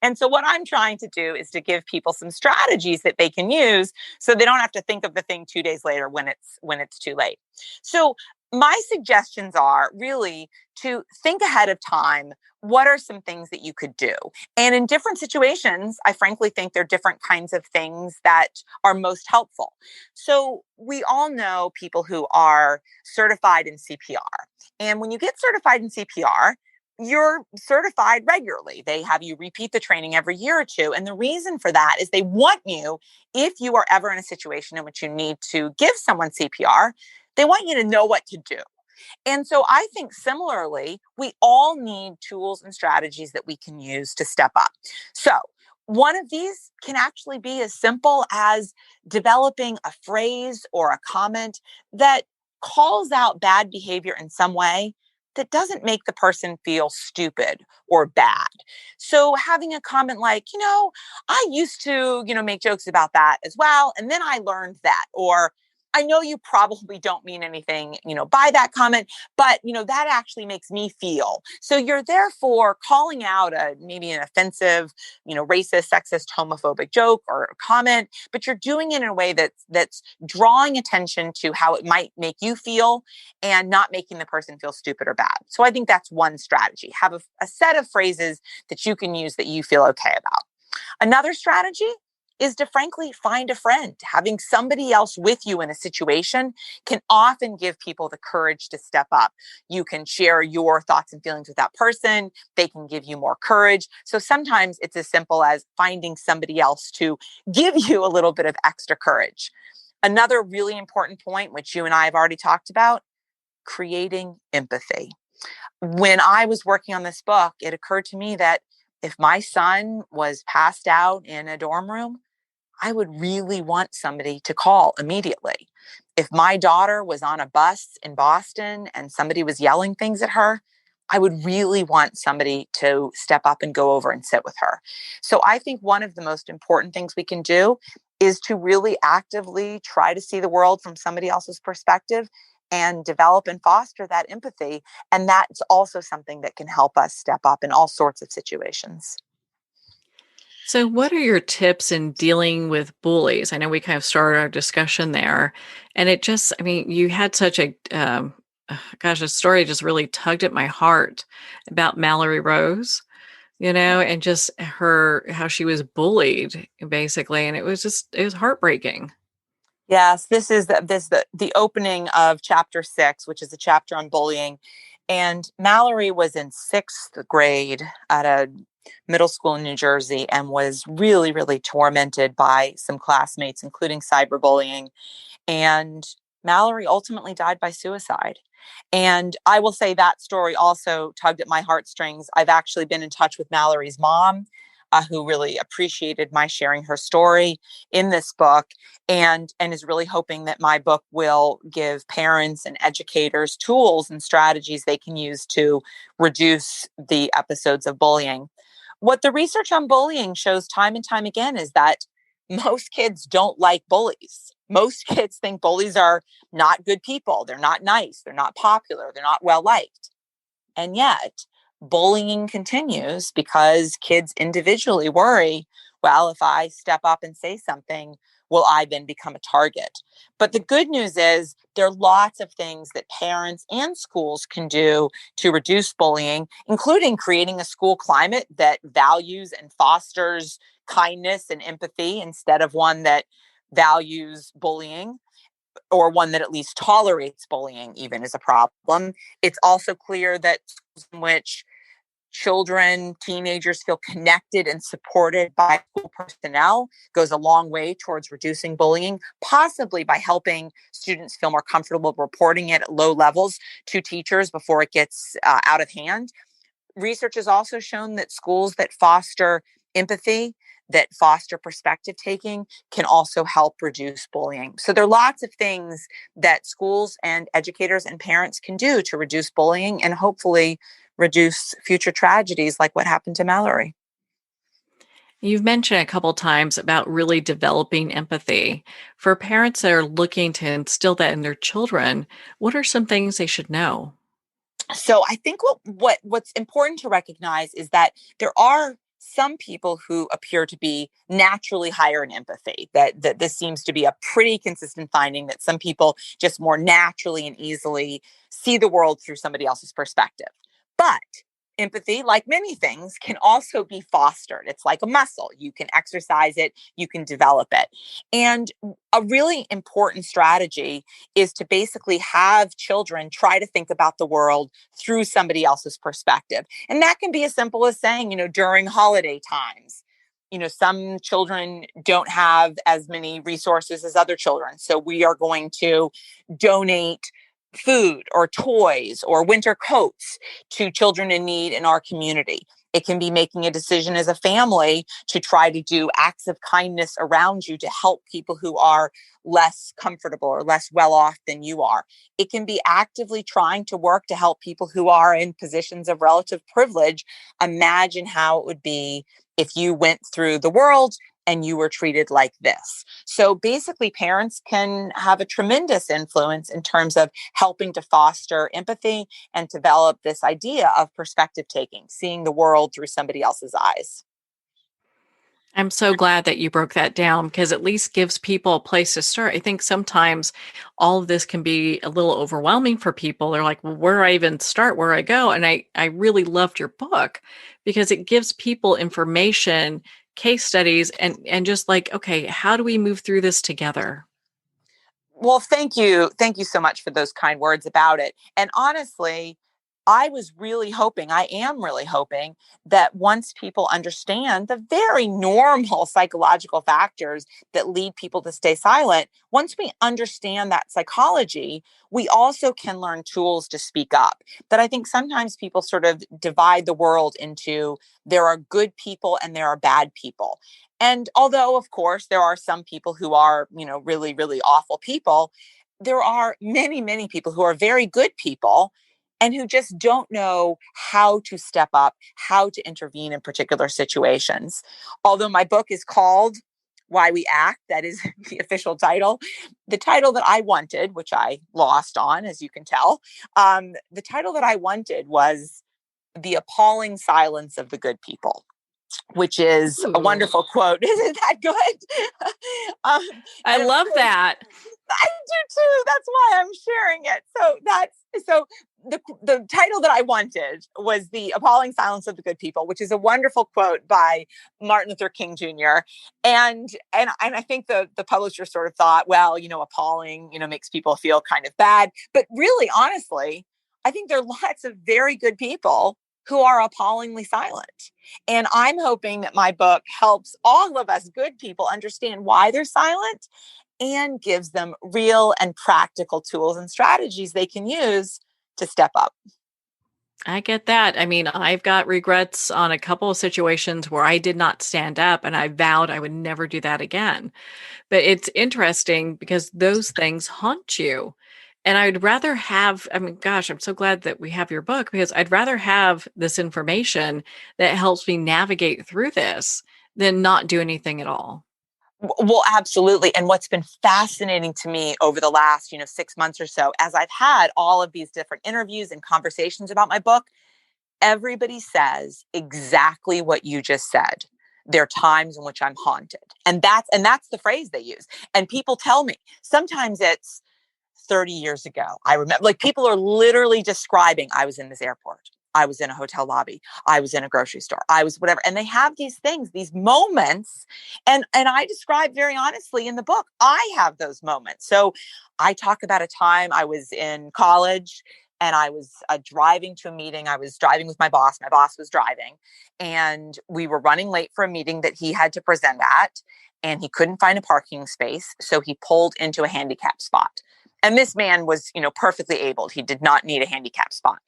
And so what I'm trying to do is to give people some strategies that they can use so they don't have to think of the thing 2 days later when it's too late. So my suggestions are really to think ahead of time. What are some things that you could do? And in different situations, I frankly think there are different kinds of things that are most helpful. So we all know people who are certified in CPR. And when you get certified in CPR, you're certified regularly. They have you repeat the training every year or two. And the reason for that is they want you, if you are ever in a situation in which you need to give someone CPR, they want you to know what to do. And so I think similarly, we all need tools and strategies that we can use to step up. So one of these can actually be as simple as developing a phrase or a comment that calls out bad behavior in some way that doesn't make the person feel stupid or bad. So having a comment like, I used to, make jokes about that as well. And then I learned that, or I know you probably don't mean anything, by that comment, but, that actually makes me feel. So you're therefore calling out maybe an offensive, racist, sexist, homophobic joke or comment, but you're doing it in a way that's drawing attention to how it might make you feel and not making the person feel stupid or bad. So I think that's one strategy. Have a set of phrases that you can use that you feel okay about. Another strategy is to frankly find a friend. Having somebody else with you in a situation can often give people the courage to step up. You can share your thoughts and feelings with that person. They can give you more courage. So sometimes it's as simple as finding somebody else to give you a little bit of extra courage. Another really important point, which you and I have already talked about, creating empathy. When I was working on this book, it occurred to me that if my son was passed out in a dorm room, I would really want somebody to call immediately. If my daughter was on a bus in Boston and somebody was yelling things at her, I would really want somebody to step up and go over and sit with her. So I think one of the most important things we can do is to really actively try to see the world from somebody else's perspective and develop and foster that empathy. And that's also something that can help us step up in all sorts of situations. So, what are your tips in dealing with bullies? I know we kind of started our discussion there, and you had such a story just really tugged at my heart about Mallory Rose, and just how she was bullied basically. And it was heartbreaking. Yes, this is the opening of chapter 6, which is a chapter on bullying. And Mallory was in 6th grade at a middle school in New Jersey and was really, really tormented by some classmates, including cyberbullying. And Mallory ultimately died by suicide. And I will say that story also tugged at my heartstrings. I've actually been in touch with Mallory's mom, who really appreciated my sharing her story in this book, and is really hoping that my book will give parents and educators tools and strategies they can use to reduce the episodes of bullying. What the research on bullying shows time and time again is that most kids don't like bullies. Most kids think bullies are not good people. They're not nice. They're not popular. They're not well liked. And yet, bullying continues because kids individually worry, well, if I step up and say something, will I then become a target? But the good news is there are lots of things that parents and schools can do to reduce bullying, including creating a school climate that values and fosters kindness and empathy instead of one that values bullying, or one that at least tolerates bullying even, is a problem. It's also clear that schools in which children, teenagers feel connected and supported by school personnel goes a long way towards reducing bullying, possibly by helping students feel more comfortable reporting it at low levels to teachers before it gets out of hand. Research has also shown that schools that foster empathy, that foster perspective taking, can also help reduce bullying. So there are lots of things that schools and educators and parents can do to reduce bullying and hopefully reduce future tragedies like what happened to Mallory. You've mentioned a couple times about really developing empathy. For parents that are looking to instill that in their children, what are some things they should know? So I think what's important to recognize is that there are some people who appear to be naturally higher in empathy. That this seems to be a pretty consistent finding, that some people just more naturally and easily see the world through somebody else's perspective. But empathy, like many things, can also be fostered. It's like a muscle. You can exercise it, you can develop it. And a really important strategy is to basically have children try to think about the world through somebody else's perspective. And that can be as simple as saying, during holiday times, some children don't have as many resources as other children. So we are going to donate food or toys or winter coats to children in need in our community. It can be making a decision as a family to try to do acts of kindness around you to help people who are less comfortable or less well off than you are. It can be actively trying to work to help people who are in positions of relative privilege. Imagine how it would be if you went through the world and you were treated like this. So basically, parents can have a tremendous influence in terms of helping to foster empathy and develop this idea of perspective taking, seeing the world through somebody else's eyes. I'm so glad that you broke that down because at least gives people a place to start. I think sometimes all of this can be a little overwhelming for people. They're like, well, where do I even start? Where do I go? And I really loved your book because it gives people information, case studies, and just like, okay, how do we move through this together? Well, thank you. Thank you so much for those kind words about it. And honestly, I am really hoping that once people understand the very normal psychological factors that lead people to stay silent, once we understand that psychology, we also can learn tools to speak up. That I think sometimes people sort of divide the world into there are good people and there are bad people. And although, of course, there are some people who are, really, really awful people, there are many, many people who are very good people and who just don't know how to step up, how to intervene in particular situations. Although my book is called Why We Act, that is the official title. The title that I wanted, which I lost on, as you can tell, the title that I wanted was The Appalling Silence of the Good People, which is a wonderful quote. Isn't that good? I love that. I do too. That's why I'm sharing it. So the title that I wanted was The Appalling Silence of the Good People, which is a wonderful quote by Martin Luther King Jr. And I think the publisher sort of thought, well, appalling, makes people feel kind of bad. But really, honestly, I think there are lots of very good people who are appallingly silent. And I'm hoping that my book helps all of us good people understand why they're silent and gives them real and practical tools and strategies they can use to step up. I get that. I mean, I've got regrets on a couple of situations where I did not stand up and I vowed I would never do that again. But it's interesting because those things haunt you. And I'd rather have, I mean, gosh, I'm so glad that we have your book because I'd rather have this information that helps me navigate through this than not do anything at all. Well, absolutely. And what's been fascinating to me over the last, 6 months or so, as I've had all of these different interviews and conversations about my book, everybody says exactly what you just said. There are times in which I'm haunted. And that's the phrase they use. And people tell me sometimes it's 30 years ago. I remember, like, people are literally describing, I was in this airport I was in a hotel lobby. I was in a grocery store. I was whatever. And they have these things, these moments. And I describe very honestly in the book, I have those moments. So I talk about a time I was in college and I was driving to a meeting. I was driving with my boss. My boss was driving and we were running late for a meeting that he had to present at, and he couldn't find a parking space. So he pulled into a handicap spot. And this man was, perfectly abled. He did not need a handicap spot.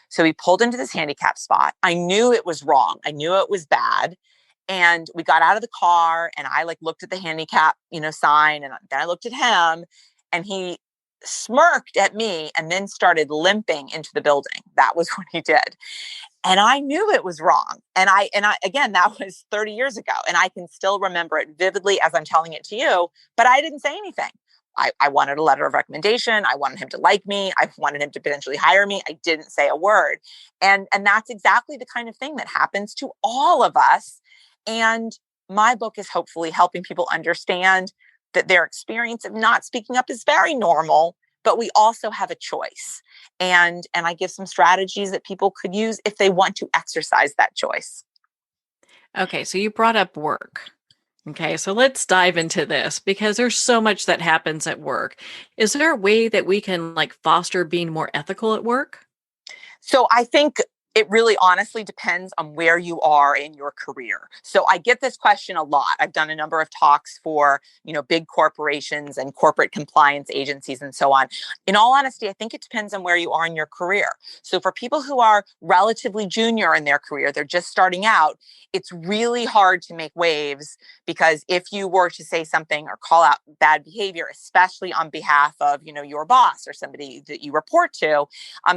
So he pulled into this handicap spot. I knew it was wrong. I knew it was bad. And we got out of the car and I looked at the handicap, sign. And then I looked at him and he smirked at me and then started limping into the building. That was what he did. And I knew it was wrong. And I, again, that was 30 years ago. And I can still remember it vividly as I'm telling it to you, but I didn't say anything. I wanted a letter of recommendation. I wanted him to like me. I wanted him to potentially hire me. I didn't say a word. And that's exactly the kind of thing that happens to all of us. And my book is hopefully helping people understand that their experience of not speaking up is very normal, but we also have a choice. And I give some strategies that people could use if they want to exercise that choice. Okay, so you brought up work. Okay, so let's dive into this because there's so much that happens at work. Is there a way that we can foster being more ethical at work? So I think it really honestly depends on where you are in your career. So I get this question a lot. I've done a number of talks for, big corporations and corporate compliance agencies and so on. In all honesty, I think it depends on where you are in your career. So for people who are relatively junior in their career, they're just starting out, it's really hard to make waves because if you were to say something or call out bad behavior, especially on behalf of, your boss or somebody that you report to,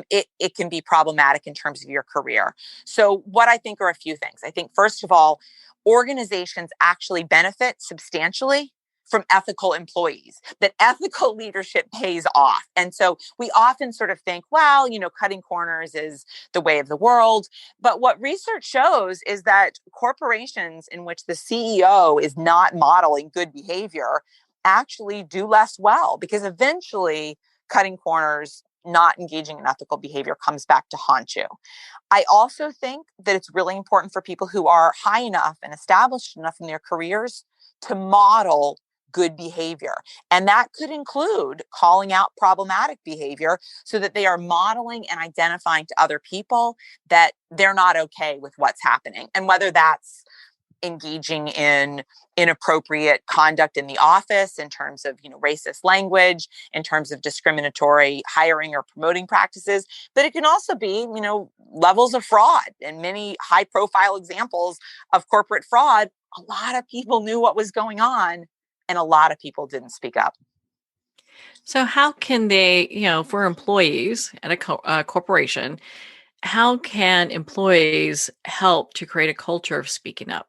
it can be problematic in terms of your career. So what I think are a few things. I think, first of all, organizations actually benefit substantially from ethical employees, that ethical leadership pays off. And so we often sort of think, well, cutting corners is the way of the world. But what research shows is that corporations in which the CEO is not modeling good behavior actually do less well, because eventually cutting corners, not engaging in ethical behavior comes back to haunt you. I also think that it's really important for people who are high enough and established enough in their careers to model good behavior. And that could include calling out problematic behavior so that they are modeling and identifying to other people that they're not okay with what's happening. And whether that's engaging in inappropriate conduct in the office in terms of, racist language, in terms of discriminatory hiring or promoting practices, but it can also be, levels of fraud. And many high profile examples of corporate fraud, a lot of people knew what was going on and a lot of people didn't speak up. So how can they, for employees at a corporation, how can employees help to create a culture of speaking up?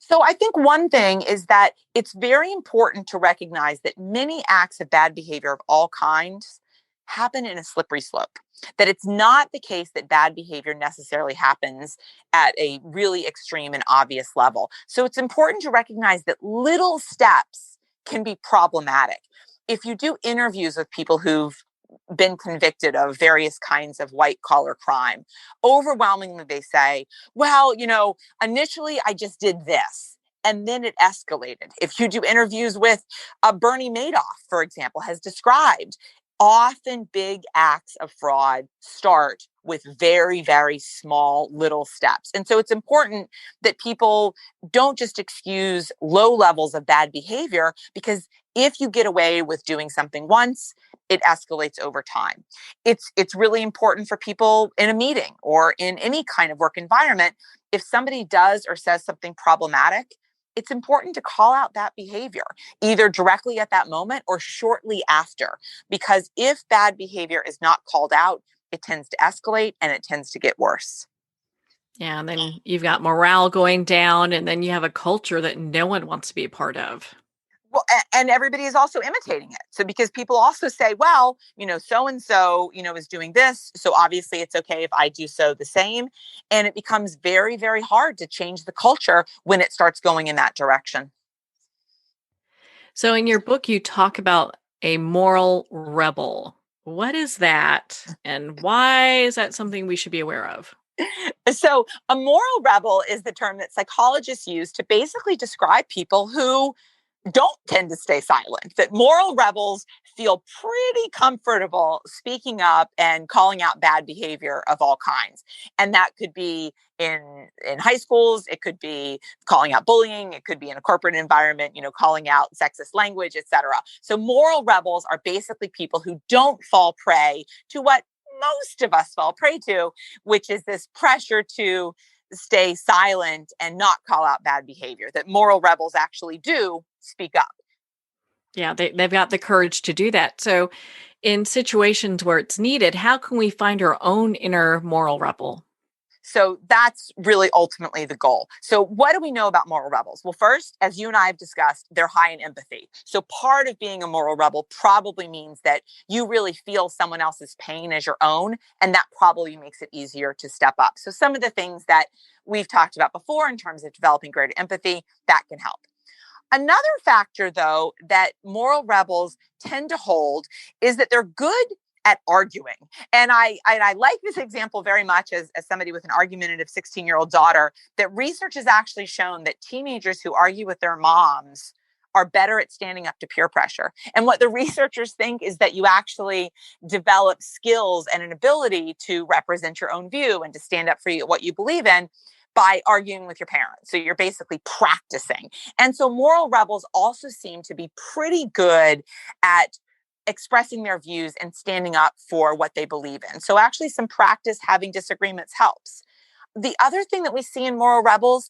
So I think one thing is that it's very important to recognize that many acts of bad behavior of all kinds happen in a slippery slope. That it's not the case that bad behavior necessarily happens at a really extreme and obvious level. So it's important to recognize that little steps can be problematic. If you do interviews with people who've been convicted of various kinds of white collar crime, overwhelmingly they say, well, initially I just did this and then it escalated. If you do interviews with Bernie Madoff, for example, has described, often big acts of fraud start with very, very small little steps. And so it's important that people don't just excuse low levels of bad behavior, because if you get away with doing something once, it escalates over time. It's really important for people in a meeting or in any kind of work environment. If somebody does or says something problematic, it's important to call out that behavior, either directly at that moment or shortly after, because if bad behavior is not called out, it tends to escalate and it tends to get worse. Yeah, and then you've got morale going down, and then you have a culture that no one wants to be a part of. Well, and everybody is also imitating it. So because people also say, well, so-and-so, is doing this, so obviously it's okay if I do so the same. And it becomes very, very hard to change the culture when it starts going in that direction. So in your book, you talk about a moral rebel. What is that? And why is that something we should be aware of? So, a moral rebel is the term that psychologists use to basically describe people who don't tend to stay silent, that moral rebels feel pretty comfortable speaking up and calling out bad behavior of all kinds. And that could be in high schools, it could be calling out bullying, it could be in a corporate environment, calling out sexist language, etc. So moral rebels are basically people who don't fall prey to what most of us fall prey to, which is this pressure to stay silent and not call out bad behavior, that moral rebels actually do speak up. Yeah, they've got the courage to do that. So, in situations where it's needed, how can we find our own inner moral rebel? So that's really ultimately the goal. So what do we know about moral rebels? Well, first, as you and I have discussed, they're high in empathy. So part of being a moral rebel probably means that you really feel someone else's pain as your own, and that probably makes it easier to step up. So some of the things that we've talked about before in terms of developing greater empathy, that can help. Another factor, though, that moral rebels tend to hold is that they're good at arguing. And I like this example very much as somebody with an argumentative 16-year-old daughter, that research has actually shown that teenagers who argue with their moms are better at standing up to peer pressure. And what the researchers think is that you actually develop skills and an ability to represent your own view and to stand up for what you believe in by arguing with your parents. So you're basically practicing. And so moral rebels also seem to be pretty good at expressing their views and standing up for what they believe in. So actually some practice having disagreements helps. The other thing that we see in moral rebels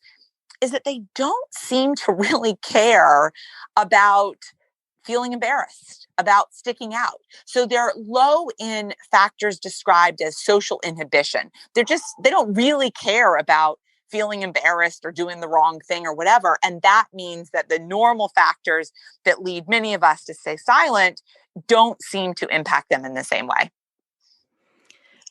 is that they don't seem to really care about feeling embarrassed, about sticking out. So they're low in factors described as social inhibition. They don't really care about feeling embarrassed or doing the wrong thing or whatever. And that means that the normal factors that lead many of us to stay silent don't seem to impact them in the same way.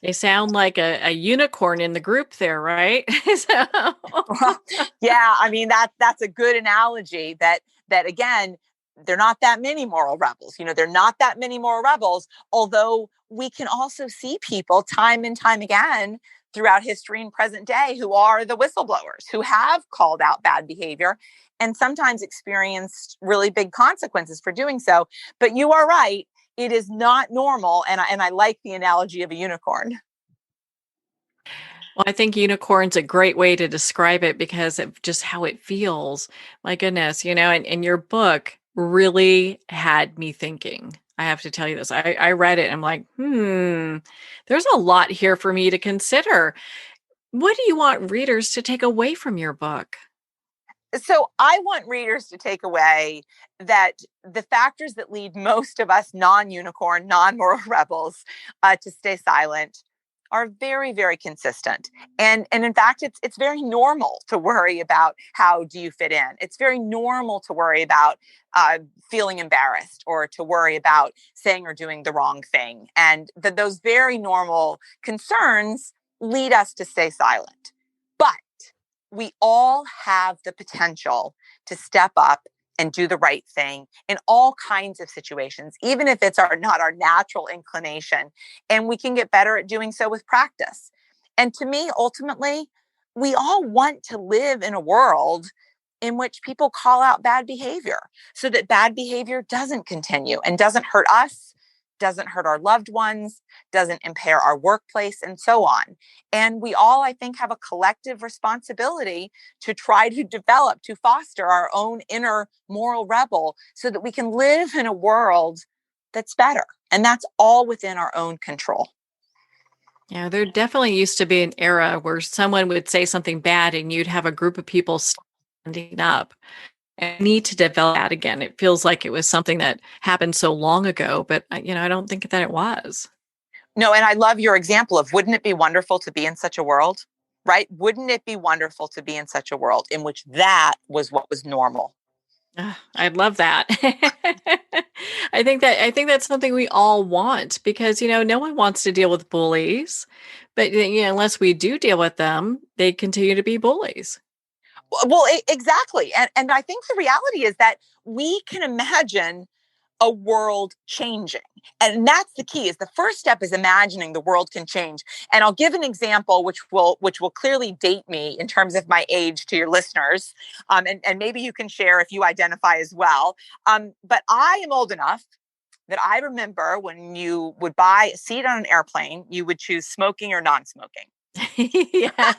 They sound like a unicorn in the group there, right? Well, yeah, I mean, that's a good analogy that again, they're not that many moral rebels. They're not that many moral rebels, although we can also see people time and time again throughout history and present day who are the whistleblowers, who have called out bad behavior and sometimes experienced really big consequences for doing so. But you are right. It is not normal. And I like the analogy of a unicorn. Well, I think unicorn's a great way to describe it because of just how it feels. My goodness, and your book really had me thinking. I have to tell you this. I read it and I'm like, there's a lot here for me to consider. What do you want readers to take away from your book? So I want readers to take away that the factors that lead most of us non-unicorn, non-moral rebels to stay silent are very, very consistent. And in fact, it's very normal to worry about how do you fit in. It's very normal to worry about feeling embarrassed or to worry about saying or doing the wrong thing. And those very normal concerns lead us to stay silent. But we all have the potential to step up and do the right thing in all kinds of situations, even if it's not our natural inclination. And we can get better at doing so with practice. And to me, ultimately, we all want to live in a world in which people call out bad behavior so that bad behavior doesn't continue and doesn't hurt us, doesn't hurt our loved ones, doesn't impair our workplace, and so on. And we all, I think, have a collective responsibility to try to foster our own inner moral rebel so that we can live in a world that's better. And that's all within our own control. Yeah, there definitely used to be an era where someone would say something bad and you'd have a group of people standing up. I need to develop that again. It feels like it was something that happened so long ago, but I don't think that it was. No, and I love your example of wouldn't it be wonderful to be in such a world, right? Wouldn't it be wonderful to be in such a world in which that was what was normal? I'd love that. I think that's something we all want because no one wants to deal with bullies, but unless we do deal with them, they continue to be bullies. Well, exactly. And I think the reality is that we can imagine a world changing. And that's the key. Is the first step is imagining the world can change. And I'll give an example which will clearly date me in terms of my age to your listeners. And maybe you can share if you identify as well. But I am old enough that I remember when you would buy a seat on an airplane, you would choose smoking or non-smoking. Yes.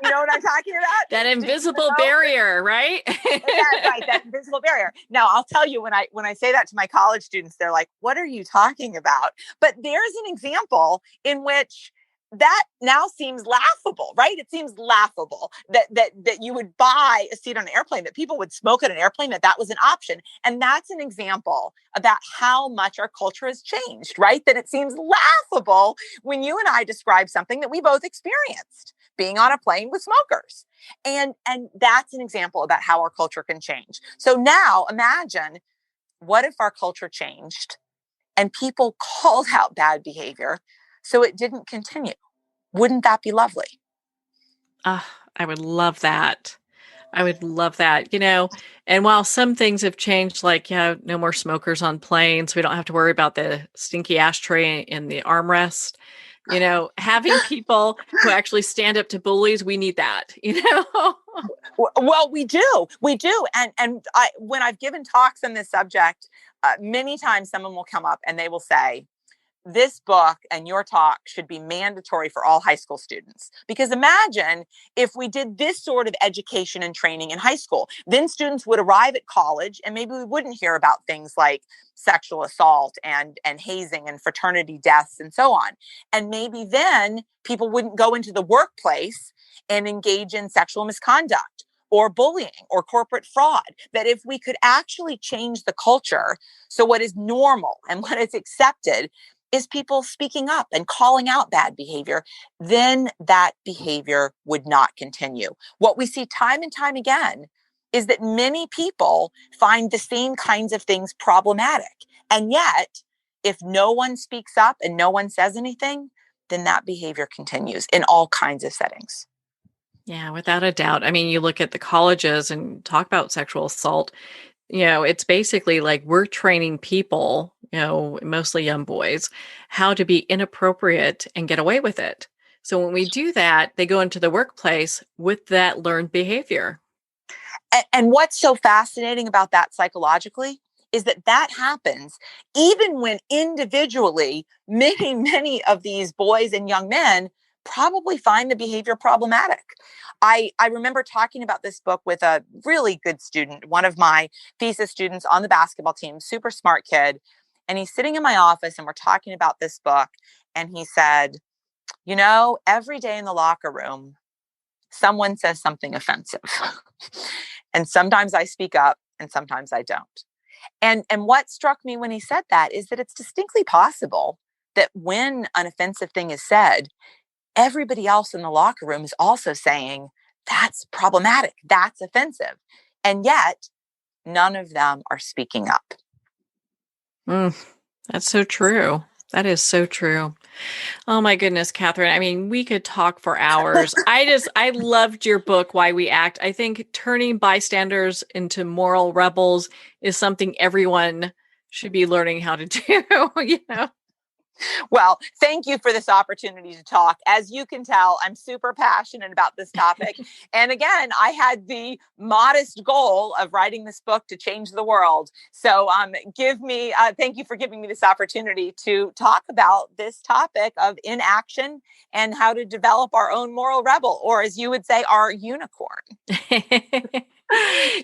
You know what I'm talking about? That invisible barrier, right? That's right. That invisible barrier. Now, I'll tell you, when I say that to my college students, they're like, what are you talking about? But there's an example in which that now seems laughable, right? It seems laughable that you would buy a seat on an airplane, that people would smoke at an airplane, that was an option. And that's an example about how much our culture has changed, right? That it seems laughable when you and I describe something that we both experienced, being on a plane with smokers. And that's an example about how our culture can change. So now imagine, what if our culture changed and people called out bad behavior so it didn't continue? Wouldn't that be lovely? I would love that. I would love that, and while some things have changed, like, no more smokers on planes, we don't have to worry about the stinky ashtray in the armrest, having people who actually stand up to bullies, we need that, Well, we do. And when I've given talks on this subject, many times someone will come up and they will say, this book and your talk should be mandatory for all high school students. Because imagine if we did this sort of education and training in high school, then students would arrive at college and maybe we wouldn't hear about things like sexual assault and hazing and fraternity deaths and so on. And maybe then people wouldn't go into the workplace and engage in sexual misconduct or bullying or corporate fraud. That if we could actually change the culture, so what is normal and what is accepted is people speaking up and calling out bad behavior, then that behavior would not continue. What we see time and time again is that many people find the same kinds of things problematic. And yet, if no one speaks up and no one says anything, then that behavior continues in all kinds of settings. Yeah, without a doubt. I mean, you look at the colleges and talk about sexual assault, it's basically like we're training people, mostly young boys, how to be inappropriate and get away with it. So when we do that, they go into the workplace with that learned behavior. And what's so fascinating about that psychologically is that happens even when individually many of these boys and young men probably find the behavior problematic. I remember talking about this book with a really good student, one of my thesis students on the basketball team, super smart kid. And he's sitting in my office and we're talking about this book. And he said, every day in the locker room, someone says something offensive. And sometimes I speak up and sometimes I don't. And what struck me when he said that is that it's distinctly possible that when an offensive thing is said, everybody else in the locker room is also saying, that's problematic, that's offensive. And yet, none of them are speaking up. That's so true. That is so true. Oh my goodness, Catherine. I mean, we could talk for hours. I loved your book, Why We Act. I think turning bystanders into moral rebels is something everyone should be learning how to do, Well, thank you for this opportunity to talk. As you can tell, I'm super passionate about this topic. And again, I had the modest goal of writing this book to change the world. So thank you for giving me this opportunity to talk about this topic of inaction and how to develop our own moral rebel, or as you would say, our unicorn.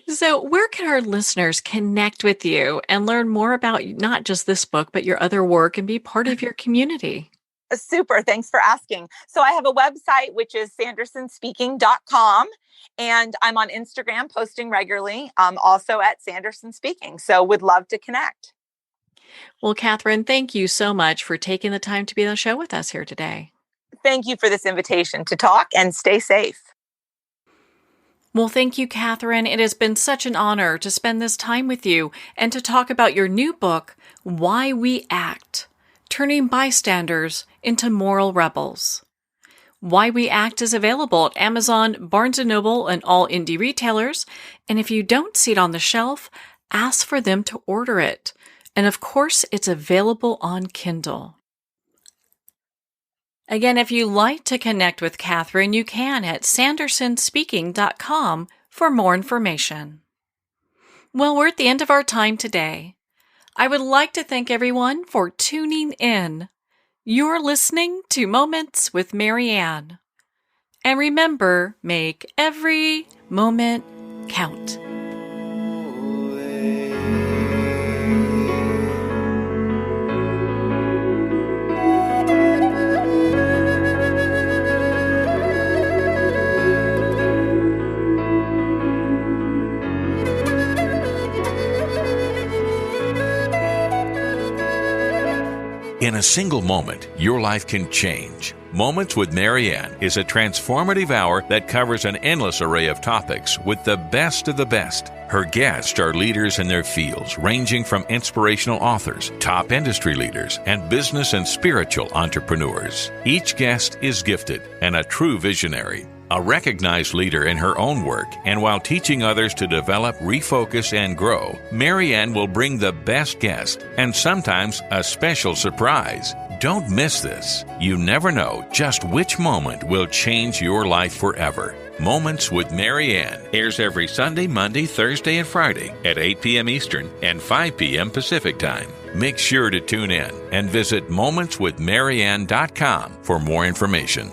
So where can our listeners connect with you and learn more about not just this book, but your other work and be part of your community? Super. Thanks for asking. So I have a website, which is sandersonspeaking.com. And I'm on Instagram posting regularly, also at Sanderson Speaking. So would love to connect. Well, Catherine, thank you so much for taking the time to be on the show with us here today. Thank you for this invitation to talk, and stay safe. Well, thank you, Catherine. It has been such an honor to spend this time with you and to talk about your new book, Why We Act, Turning Bystanders into Moral Rebels. Why We Act is available at Amazon, Barnes & Noble, and all indie retailers. And if you don't see it on the shelf, ask for them to order it. And of course, it's available on Kindle. Again, if you'd like to connect with Catherine, you can at sandersonspeaking.com for more information. Well, we're at the end of our time today. I would like to thank everyone for tuning in. You're listening to Moments with Mary Ann. And remember, make every moment count. In a single moment, your life can change. Moments with Mary Ann is a transformative hour that covers an endless array of topics with the best of the best. Her guests are leaders in their fields, ranging from inspirational authors, top industry leaders, and business and spiritual entrepreneurs. Each guest is gifted and a true visionary, a recognized leader in her own work, and while teaching others to develop, refocus, and grow, Mary Ann will bring the best guest and sometimes a special surprise. Don't miss this. You never know just which moment will change your life forever. Moments with Mary Ann airs every Sunday, Monday, Thursday, and Friday at 8 p.m. Eastern and 5 p.m. Pacific Time. Make sure to tune in and visit momentswithmaryann.com for more information.